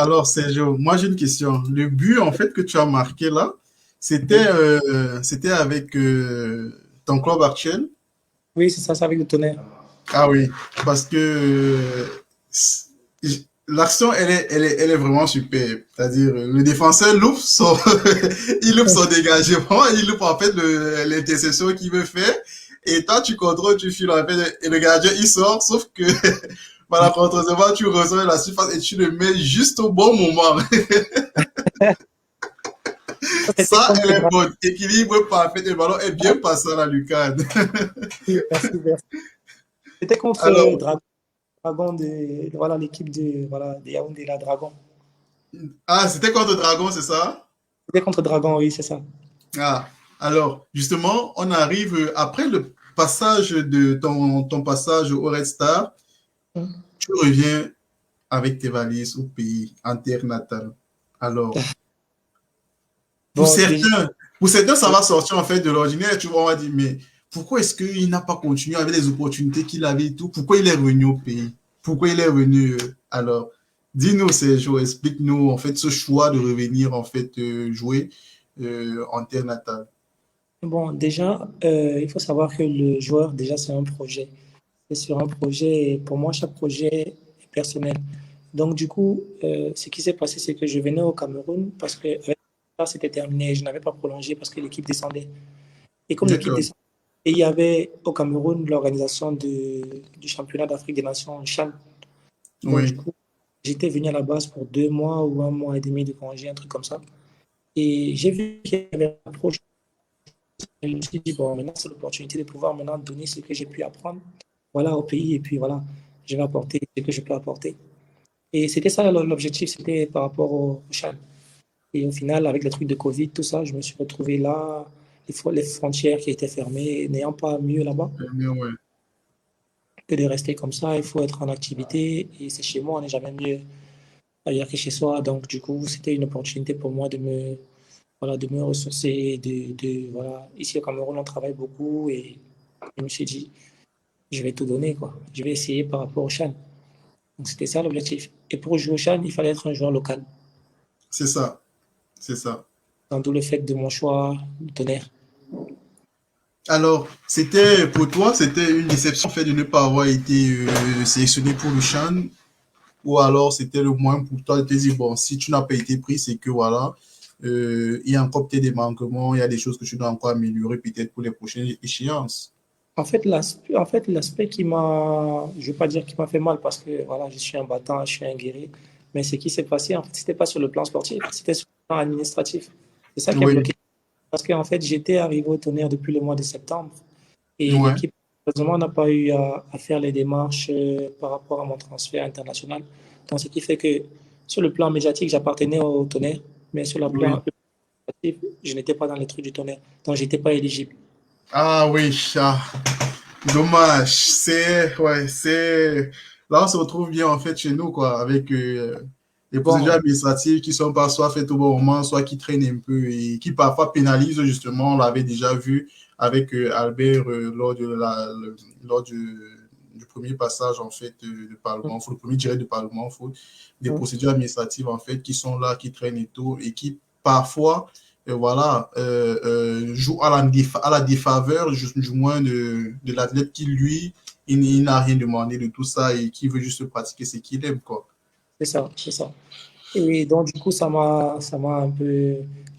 Alors, Sergio, moi j'ai une question. Le but en fait que tu as marqué là, c'était Oui, c'était avec ton club actuel? oui c'est ça, c'est avec le tonnerre. Ah oui, parce que l'action, elle est vraiment superbe. C'est-à-dire, le défenseur loupe son, il loupe son dégagement, il loupe en fait l'intercession qu'il veut faire. Et toi, tu contrôles, tu files en fait, et le gardien, il sort, sauf que par la contre tu reçois la surface et tu le mets juste au bon moment. C'était Ça, contre elle est Dragon. bonne. Équilibre parfait, et le ballon est bien passé à la lucarne. Merci, merci. C'était contre Alors, Dragon de voilà l'équipe de voilà de Yaoundé la Dragon. ah, c'était contre Dragon, c'est ça? C'était contre Dragon, oui, c'est ça. Ah, alors, justement, on arrive après le passage de ton passage au Red Star, Mm. tu reviens avec tes valises au pays, en terre natale. Alors, pour Bon, déjà, certains, pour certains, ça va sortir en fait de l'ordinaire. Tu vois, on va dire, mais pourquoi est-ce qu'il n'a pas continué avec les opportunités qu'il avait et tout? Pourquoi il est revenu au pays? Pourquoi il est revenu alors? Dis-nous, Sergio, explique-nous en fait ce choix de revenir en fait jouer en terre natale. bon, déjà, il faut savoir que le joueur, déjà, c'est un projet. C'est sur un projet, et pour moi, chaque projet est personnel. Donc, du coup, ce qui s'est passé, c'est que je venais au Cameroun parce que avec ça, c'était terminé. Je n'avais pas prolongé parce que l'équipe descendait. Et comme l'équipe D'accord. descendait, et il y avait au Cameroun l'organisation du championnat d'Afrique des Nations, CHAN. Donc, du Oui. coup, j'étais venu à la base pour 2 mois ou 1 mois et demi de congé, un truc comme ça. Et j'ai vu qu'il y avait un projet. Et je me suis dit, bon, maintenant, c'est l'opportunité de pouvoir maintenant donner ce que j'ai pu apprendre, voilà, au pays. Et puis, voilà, je vais apporter ce que je peux apporter. Et c'était ça l'objectif, c'était par rapport au CHAN. Et au final, avec les trucs de Covid, tout ça, je me suis retrouvé là, les frontières qui étaient fermées, n'ayant pas mieux là-bas Mais ouais. que de rester comme ça. Il faut être en activité. Et c'est chez moi, on n'est jamais mieux ailleurs que chez soi. Donc, du coup, c'était une opportunité pour moi voilà, de me ressourcer. Voilà. Ici au Cameroun, on travaille beaucoup et je me suis dit, je vais tout donner, quoi. Je vais essayer par rapport au Chan. Donc, c'était ça l'objectif. Et pour jouer au Chan, il fallait être un joueur local. C'est ça. C'est ça. D'où le fait de mon choix de tonnerre. Alors, c'était pour toi, c'était une déception fait de ne pas avoir été sélectionné pour le Chan, ou alors c'était le moins pour toi de te dire, bon, si tu n'as pas été pris, c'est que voilà, il y a encore peut-être des manquements, il y a des choses que tu dois encore améliorer peut-être pour les prochaines échéances. L'aspect qui m'a, je ne vais pas dire qui m'a fait mal parce que voilà, je suis un battant, je suis un guerrier, mais ce qui s'est passé, en fait, c'était pas sur le plan sportif, c'était sur le plan administratif. C'est ça qui a Oui, bloqué. Parce qu'en fait, j'étais arrivé au tonnerre depuis le mois de septembre et ouais. l'équipe, heureusement, n'a pas eu à faire les démarches par rapport à mon transfert international. Donc, ce qui fait que sur le plan médiatique, j'appartenais au tonnerre, mais sur le Oui. plan administratif, je n'étais pas dans les trucs du tonnerre. Donc, j'étais pas éligible. Ah oui, ah, dommage. Ouais, là on se retrouve bien en fait chez nous quoi, avec les procédures Bon, administratives qui sont pas soit faites au bon moment, soit qui traînent un peu et qui parfois pénalisent justement. On l'avait déjà vu avec Albert lors du premier passage en fait de Parlement, le premier direct de Parlement, des procédures administratives en fait qui sont là, qui traînent et tout et qui parfois voilà, joue à la défaveur du moins de l'athlète qui, lui, il n'a rien demandé de tout ça et qui veut juste pratiquer ce qu'il aime, quoi. c'est ça, c'est ça. Et donc, du coup, ça m'a un peu.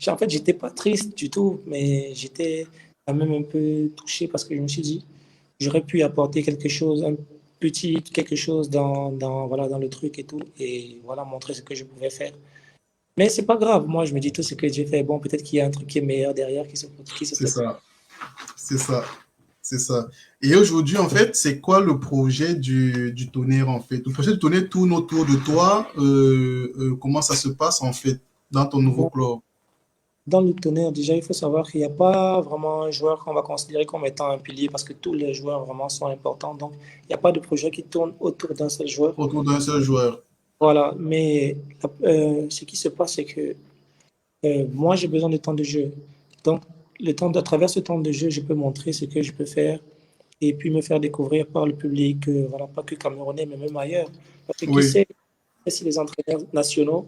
En fait, j'étais pas triste du tout, mais j'étais quand même un peu touché parce que je me suis dit, j'aurais pu apporter quelque chose, un petit quelque chose voilà, dans le truc et tout, et voilà, montrer ce que je pouvais faire. Mais c'est pas grave, moi, je me dis tout ce que j'ai fait, bon, peut-être qu'il y a un truc qui est meilleur derrière qui se C'est prépare. ça, c'est ça, c'est ça. Et aujourd'hui, en fait, c'est quoi le projet du tonnerre, en fait? Le projet du tonnerre tourne autour de toi. Comment ça se passe, en fait, dans ton nouveau Bon, club? dans le tonnerre, déjà, il faut savoir qu'il n'y a pas vraiment un joueur qu'on va considérer comme étant un pilier parce que tous les joueurs vraiment sont importants. Donc, il n'y a pas de projet qui tourne autour d'un seul joueur. Autour d'un seul joueur. Voilà. Mais ce qui se passe, c'est que moi, j'ai besoin de temps de jeu. Donc, à travers ce temps de jeu, je peux montrer ce que je peux faire et puis me faire découvrir par le public, voilà, pas que camerounais, mais même ailleurs. Parce que qui Oui, sait, si les entraîneurs nationaux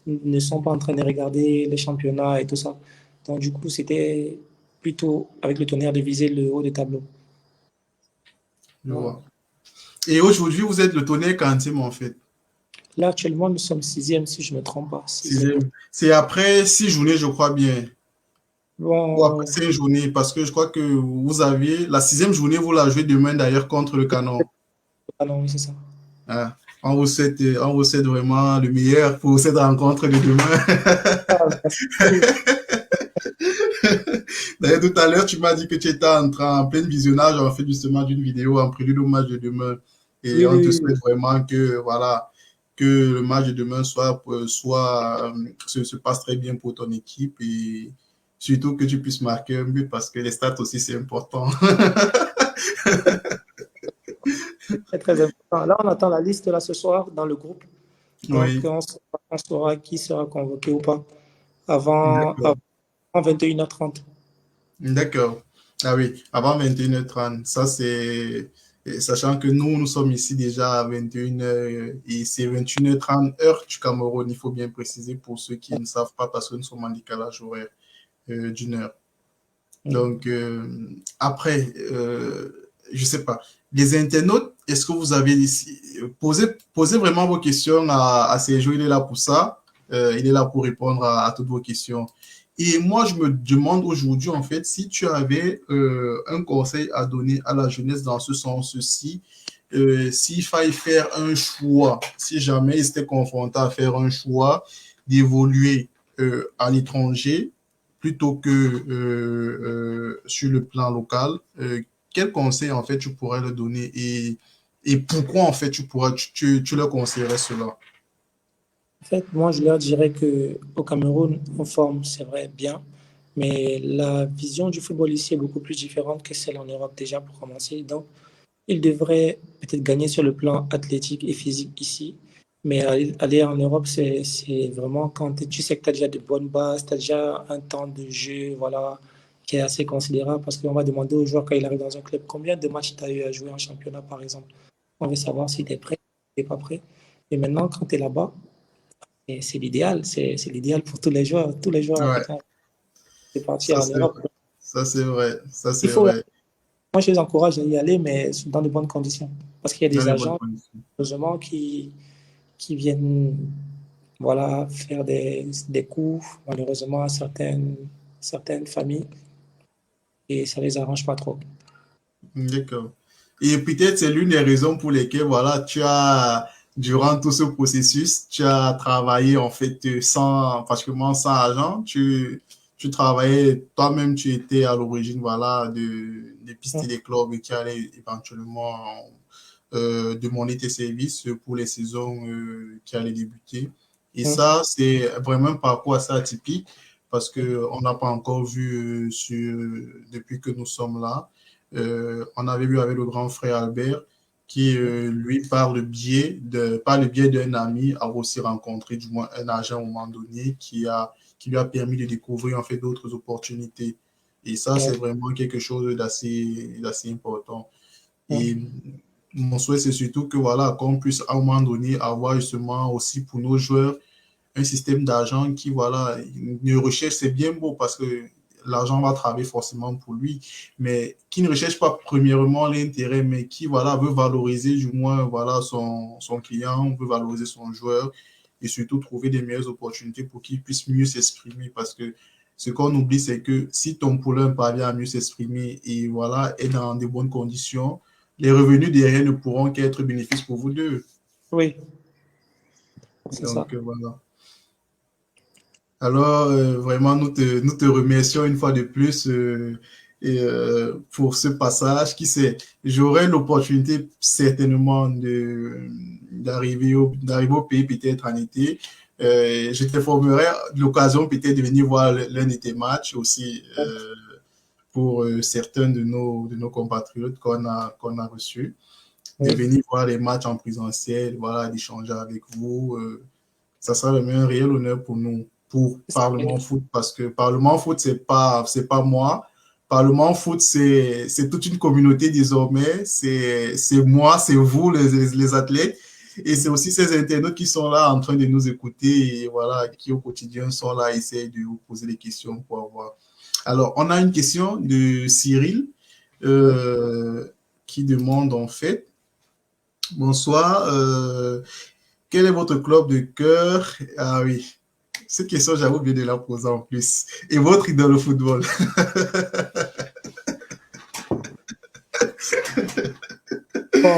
ne sont pas en train de regarder les championnats et tout ça. Donc, du coup, c'était plutôt avec le Tonnerre de viser le haut de tableau. Je Voilà. vois. Et aujourd'hui, vous êtes le Tonnerre quantième, en fait. Là, actuellement, nous sommes sixième, si je ne me trompe pas. Sixième. Sixième. C'est après 6 journées, je crois bien. Ou après Bon, 5 journées, parce que je crois que vous aviez la 6e journée, vous la jouez demain d'ailleurs contre le Canon. ah non, oui, c'est ça. Ah, on vous souhaite vraiment le meilleur pour cette rencontre de demain. Ah, merci. D'ailleurs, tout à l'heure, tu m'as dit que tu étais en plein visionnage, en fait, justement, d'une vidéo en prélude au match de demain. Et Oui, on te oui, oui. souhaite vraiment que, voilà, que le match de demain se passe très bien pour ton équipe et surtout que tu puisses marquer un but parce que les stats aussi, c'est important. C'est très important. Là, on attend la liste là ce soir dans le groupe. Donc, Oui, on saura qui sera convoqué ou pas avant, d'accord. avant 21h30. D'accord. Ah oui, avant 21h30. Ça, c'est. Sachant que nous sommes ici déjà à 21h et c'est 21h30 heure du Cameroun, il faut bien préciser pour ceux qui ne savent pas parce que nous sommes en décalage horaire d'une heure. Donc, après, je ne sais pas, les internautes, est-ce que vous avez posé vraiment vos questions à Sergio? Il est là pour ça. Il est là pour répondre à toutes vos questions. Et moi, je me demande aujourd'hui, en fait, si tu avais un conseil à donner à la jeunesse dans ce sens-ci, s'il fallait faire un choix, si jamais ils étaient confrontés à faire un choix d'évoluer à l'étranger plutôt que sur le plan local, quel conseil en fait tu pourrais leur donner et pourquoi en fait tu leur conseillerais cela? En fait, moi, je leur dirais que au Cameroun, on forme, c'est vrai, bien, mais la vision du football ici est beaucoup plus différente que celle en Europe déjà pour commencer. Donc, ils devraient peut-être gagner sur le plan athlétique et physique ici, mais aller en Europe, c'est vraiment quand tu sais que tu as déjà de bonnes bases, tu as déjà un temps de jeu, voilà, qui est assez considérable parce qu'on va demander aux joueurs quand il arrive dans un club combien de matchs tu as eu à jouer en championnat, par exemple. On veut savoir si tu es prêt, si tu n'es pas prêt. Et maintenant, quand tu es là-bas, et c'est l'idéal, c'est l'idéal pour tous les joueurs. Tous les joueurs Ouais, africains de partir ça en c'est Europe. vrai. Ça c'est vrai. Ça Il c'est faut, vrai. moi, je les encourage à y aller, mais dans de bonnes conditions. Parce qu'il y a Dans des les bonnes agents, conditions. heureusement, qui viennent voilà, faire des coups, malheureusement, à certaines familles, et ça les arrange pas trop. D'accord. Et peut-être c'est l'une des raisons pour lesquelles, voilà, durant tout ce processus, tu as travaillé en fait pratiquement sans argent. Tu travaillais, toi-même, tu étais à l'origine, voilà, des pistes Hum, des clubs qui allaient éventuellement demander tes services pour les saisons qui allaient débuter. Et hum, ça, c'est vraiment un parcours assez atypique parce qu'on n'a pas encore vu depuis que nous sommes là. On avait vu avec le grand frère Albert qui, lui, par le biais d'un ami, a aussi rencontré du moins un agent à un moment donné qui lui a permis de découvrir en fait d'autres opportunités. Et ça, c'est ouais, vraiment quelque chose d'assez important. hum, Et mon souhait, c'est surtout que voilà, qu'on puisse à un moment donné avoir justement aussi pour nos joueurs un système d'argent qui, voilà, une recherche, c'est bien beau parce que l'argent va travailler forcément pour lui, mais qui ne recherche pas premièrement l'intérêt, mais qui, voilà, veut valoriser du moins, voilà, son client, veut valoriser son joueur et surtout trouver des meilleures opportunités pour qu'il puisse mieux s'exprimer parce que ce qu'on oublie, c'est que si ton poulain parvient à mieux s'exprimer et voilà, est dans de bonnes conditions, les revenus derrière ne pourront qu'être bénéfices pour vous deux. oui, c'est ça. Donc, voilà. Alors, vraiment, nous te remercions une fois de plus pour ce passage. Qui sait, j'aurai l'opportunité certainement d'arriver au pays peut-être en été. Je t'informerai de l'occasion peut-être de venir voir l'un de tes matchs aussi pour certains de nos compatriotes qu'on a reçus, de Oui, venir voir les matchs en présentiel, voilà, d'échanger avec vous. Ça sera vraiment un réel honneur pour nous, pour Parlement Foot, parce que Parlement Foot, c'est pas moi. Parlement Foot, c'est toute une communauté désormais. C'est moi, c'est vous, les athlètes. Et c'est aussi ces internautes qui sont là en train de nous écouter et voilà, qui au quotidien sont là, essayent de vous poser des questions pour avoir. Alors, on a une question de Cyril qui demande en fait, bonsoir, quel est votre club de cœur? Ah oui, cette question, j'avoue bien de la poser en plus. Et votre idole au football? Bon,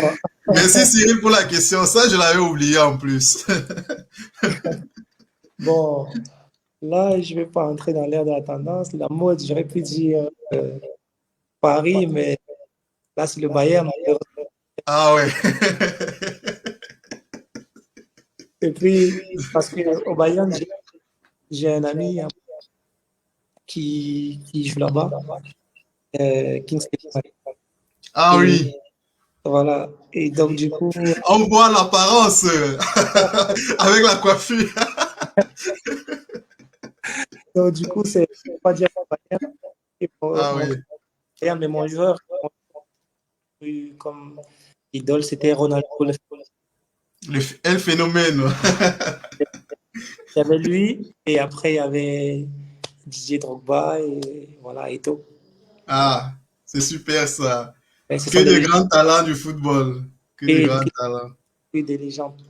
Merci Cyril pour la question. Ça, je l'avais oublié en plus. bon, là, je ne vais pas entrer dans l'air de la tendance. La mode, j'aurais pu dire Paris, mais là, c'est le Bayern. Ah ouais. Et puis, parce qu'au Bayern, j'ai un ami hein, qui joue là-bas, Kingsley Coman. Ah Et oui. voilà. Et donc, du coup, On voit l'apparence avec la coiffure. c'est pas dire Bayern, et Ah mon oui. Bayern, mais mon joueur comme idole, c'était Ronaldo. Le phénomène. Il y avait lui, et après, il y avait Didier Drogba, et voilà, Eto'o. Ah, c'est super ça. Et ce Que sont des de légendes grands talents du football. Que de et grands talents. des légendes.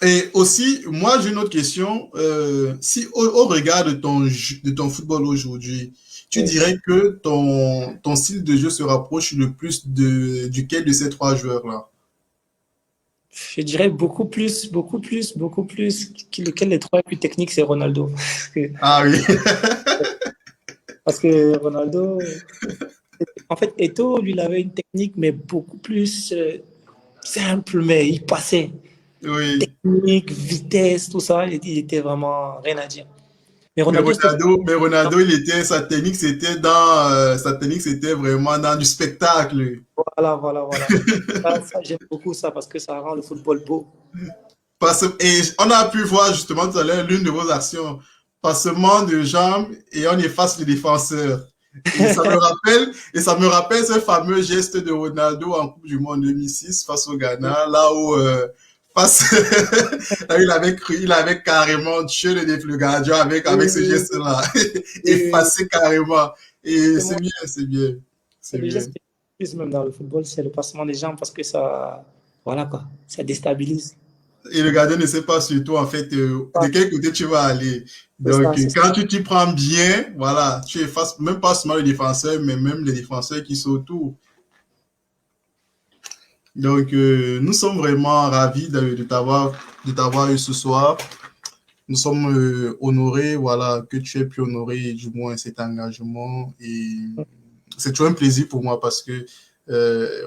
Et aussi, moi, j'ai une autre question. Si au regard de ton football aujourd'hui, tu Oui. dirais que ton style de jeu se rapproche le plus duquel de ces trois joueurs-là? Je dirais beaucoup plus. Lequel des trois est plus technique, c'est Ronaldo. Ah oui. Parce que Ronaldo, en fait, Eto'o, lui, il avait une technique, mais beaucoup plus simple, mais il passait. Oui. Technique, vitesse, tout ça, il était vraiment rien à dire. Mais Ronaldo, c'était Mais Ronaldo, sa technique, c'était vraiment dans du spectacle. voilà. Ça, j'aime beaucoup ça parce que ça rend le football beau. Et on a pu voir justement tout à l'heure l'une de vos actions, passement de jambes et on efface le défenseur. Et ça me rappelle ce fameux geste de Ronaldo en Coupe du Monde 2006 face au Ghana, là où face, là, il avait carrément tué le gardien avec ce Et, geste-là, et, effacé carrément. Et et moi, c'est bien, c'est c'est le bien. geste que j'utilise même dans le football, c'est le passement des jambes parce que ça, voilà quoi, ça déstabilise. Et le gardien ne sait pas surtout en fait de quel côté tu vas aller. Donc C'est ça. quand tu t'y prends bien, voilà, tu effaces même pas seulement le défenseur, mais même les défenseurs qui sont autour. Donc nous sommes vraiment ravis de t'avoir eu ce soir. Nous sommes honorés, voilà, que tu aies pu honorer du moins cet engagement. Et c'est toujours un plaisir pour moi parce que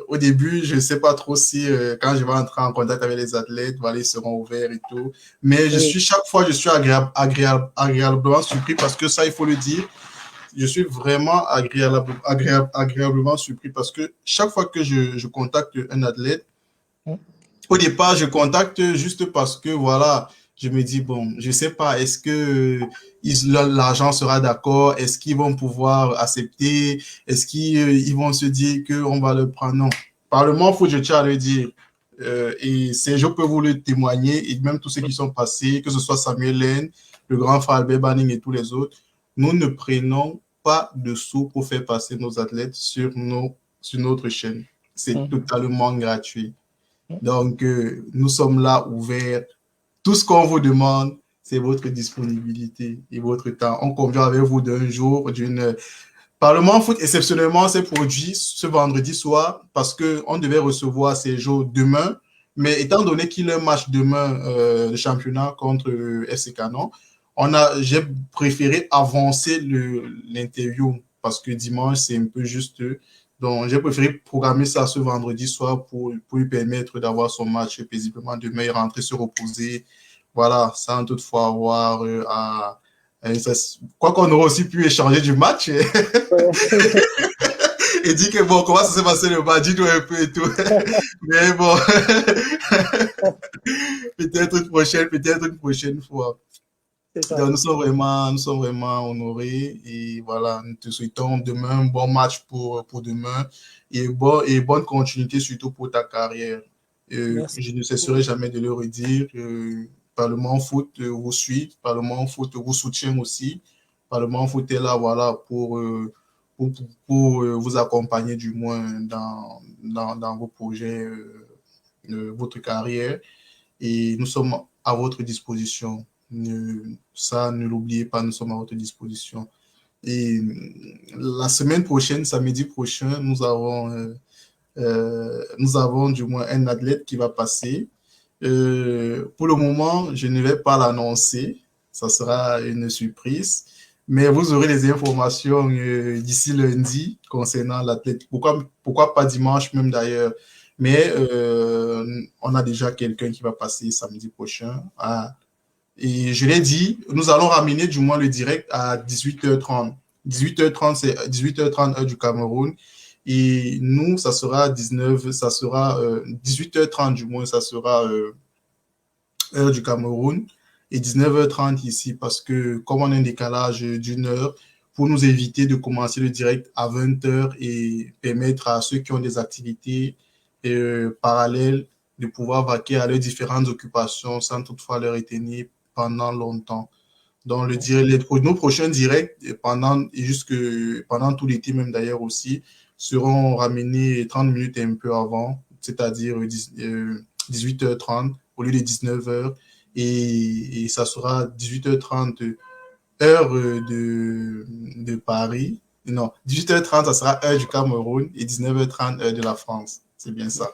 au début, je ne sais pas trop si quand je vais entrer en contact avec les athlètes, voilà, ils seront ouverts et tout. Mais Oui, chaque fois, je suis agréablement surpris parce que ça, il faut le dire. Je suis vraiment agréablement surpris parce que chaque fois que je contacte un athlète, au départ, je contacte juste parce que, voilà, je me dis, bon, je sais pas, est-ce que l'argent sera d'accord? Est-ce qu'ils vont pouvoir accepter? Est-ce qu'ils vont se dire qu'on va le prendre? Non. Par le moment, faut que je tiens à le dire. Et je peux vous le témoigner, et même tous ceux qui sont passés, que ce soit Samuel Lane, le grand frère Albert Banning et tous les autres, nous ne prenons pas de sous pour faire passer nos athlètes sur notre chaîne. C'est totalement gratuit. Donc, nous sommes là ouverts. Tout ce qu'on vous demande, c'est votre disponibilité et votre temps. On convient avec vous d'un jour, d'une... Parlement Foot, exceptionnellement, s'est produit ce vendredi soir parce qu'on devait recevoir ces jours demain. Mais étant donné qu'il y a un match demain de championnat contre FC Canon, j'ai préféré avancer l'interview parce que dimanche, c'est un peu juste. Donc, j'ai préféré programmer ça ce vendredi soir pour lui permettre d'avoir son match paisiblement demain et rentrer se reposer. Voilà, sans toutefois avoir quoi qu'on aurait aussi pu échanger du match et dire que bon, comment ça s'est passé le match, dis-nous un peu et tout. Mais bon, peut-être une prochaine fois. c'est ça. Donc, nous sommes vraiment honorés et voilà, nous te souhaitons demain un bon match pour demain et bonne continuité surtout pour ta carrière. Merci. Je ne cesserai jamais de le redire. Parlement Foot vous suit, Parlement Foot vous soutient aussi. Parlement Foot est là, voilà, pour vous accompagner du moins dans vos projets, votre carrière. Et nous sommes à votre disposition. Ça, ne l'oubliez pas, nous sommes à votre disposition. Et la semaine prochaine, samedi prochain, nous avons du moins un athlète qui va passer. Pour le moment, je ne vais pas l'annoncer. Ça sera une surprise. Mais vous aurez les informations d'ici lundi concernant l'athlète. Pourquoi pas dimanche même d'ailleurs. Mais on a déjà quelqu'un qui va passer samedi prochain. Et je l'ai dit, nous allons ramener du moins le direct à 18h30. 18h30, c'est 18h30 heure du Cameroun. Et nous, ça sera 18h30 du moins, ça sera heure du Cameroun et 19h30 ici parce que comme on a un décalage d'une heure, pour nous éviter de commencer le direct à 20h et permettre à ceux qui ont des activités parallèles de pouvoir vaquer à leurs différentes occupations sans toutefois leur retenir pendant longtemps. Donc, nos prochains directs, pendant tout l'été même d'ailleurs aussi, seront ramenés 30 minutes et un peu avant, c'est-à-dire 18h30 au lieu de 19h. Et ça sera 18h30 heure de Paris. Non, 18h30, ça sera heure du Cameroun et 19h30 heure de la France. C'est bien ça.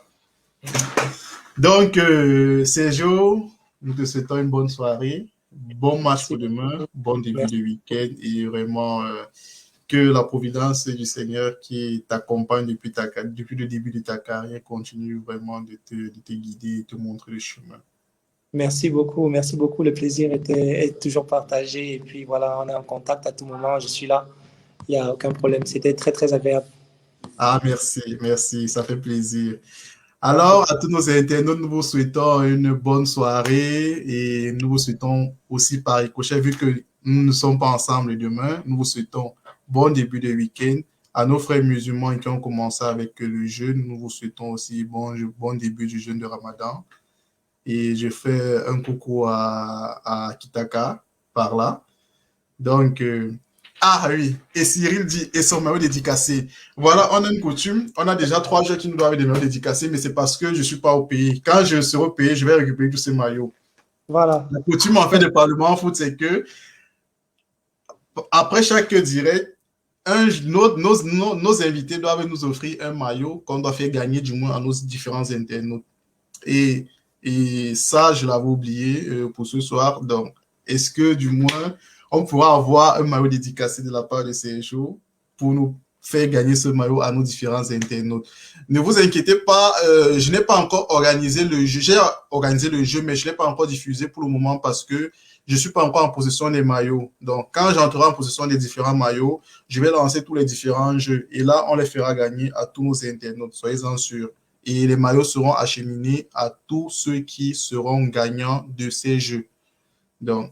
Donc, Sergio, nous te souhaitons une bonne soirée. Bon match pour demain, bon début de week-end et vraiment que la providence du Seigneur qui t'accompagne depuis le début de ta carrière continue vraiment de te guider et te montrer le chemin. Merci beaucoup, le plaisir est toujours partagé et puis voilà, on est en contact à tout moment, je suis là, il n'y a aucun problème, c'était très très agréable. Ah merci, ça fait plaisir. Alors, à tous nos internautes, nous vous souhaitons une bonne soirée et nous vous souhaitons aussi par ricochet, vu que nous ne sommes pas ensemble demain, nous vous souhaitons bon début de week-end. À nos frères musulmans qui ont commencé avec le jeûne, nous vous souhaitons aussi bon début du jeûne de Ramadan. Et je fais un coucou à Kitaka par là. Donc, ah oui, et Cyril dit, et son maillot dédicacé. Voilà, on a une coutume, on a déjà 3 joueurs qui nous doivent des maillots dédicacés, mais c'est parce que je ne suis pas au pays. Quand je serai au pays, je vais récupérer tous ces maillots. Voilà. La coutume, en fait, de Parlement en foot, c'est que après chaque direct, nos invités doivent nous offrir un maillot qu'on doit faire gagner du moins à nos différents internautes. Et ça, je l'avais oublié pour ce soir. Donc, est-ce que du moins, on pourra avoir un maillot dédicacé de la part de Sergio pour nous faire gagner ce maillot à nos différents internautes? Ne vous inquiétez pas, je n'ai pas encore organisé le jeu. J'ai organisé le jeu, mais je ne l'ai pas encore diffusé pour le moment parce que je ne suis pas encore en possession des maillots. Donc, quand j'entrerai en possession des différents maillots, je vais lancer tous les différents jeux. Et là, on les fera gagner à tous nos internautes. Soyez-en sûrs. Et les maillots seront acheminés à tous ceux qui seront gagnants de ces jeux. Donc,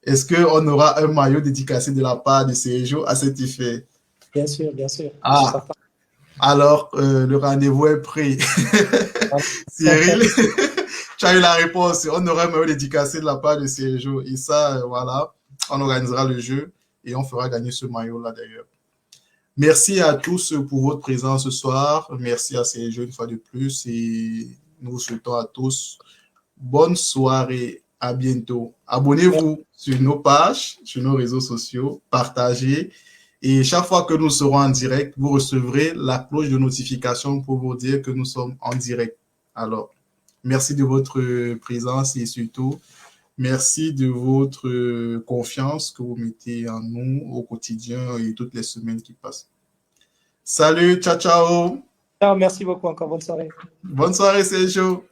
est-ce qu'on aura un maillot dédicacé de la part de Sergio à cet effet? Bien sûr, bien sûr. Ah, alors le rendez-vous est pris. Cyril, tu as eu la réponse. On aura un maillot dédicacé de la part de Sergio. Et ça, voilà, on organisera le jeu et on fera gagner ce maillot-là d'ailleurs. Merci à tous pour votre présence ce soir. Merci à Sergio une fois de plus et nous vous souhaitons à tous bonne soirée. À bientôt. Abonnez-vous sur nos pages, sur nos réseaux sociaux, partagez et chaque fois que nous serons en direct, vous recevrez la cloche de notification pour vous dire que nous sommes en direct. Alors, merci de votre présence et surtout, merci de votre confiance que vous mettez en nous au quotidien et toutes les semaines qui passent. Salut, ciao, ciao. Ciao, merci beaucoup encore. Bonne soirée. Bonne soirée, Sergio.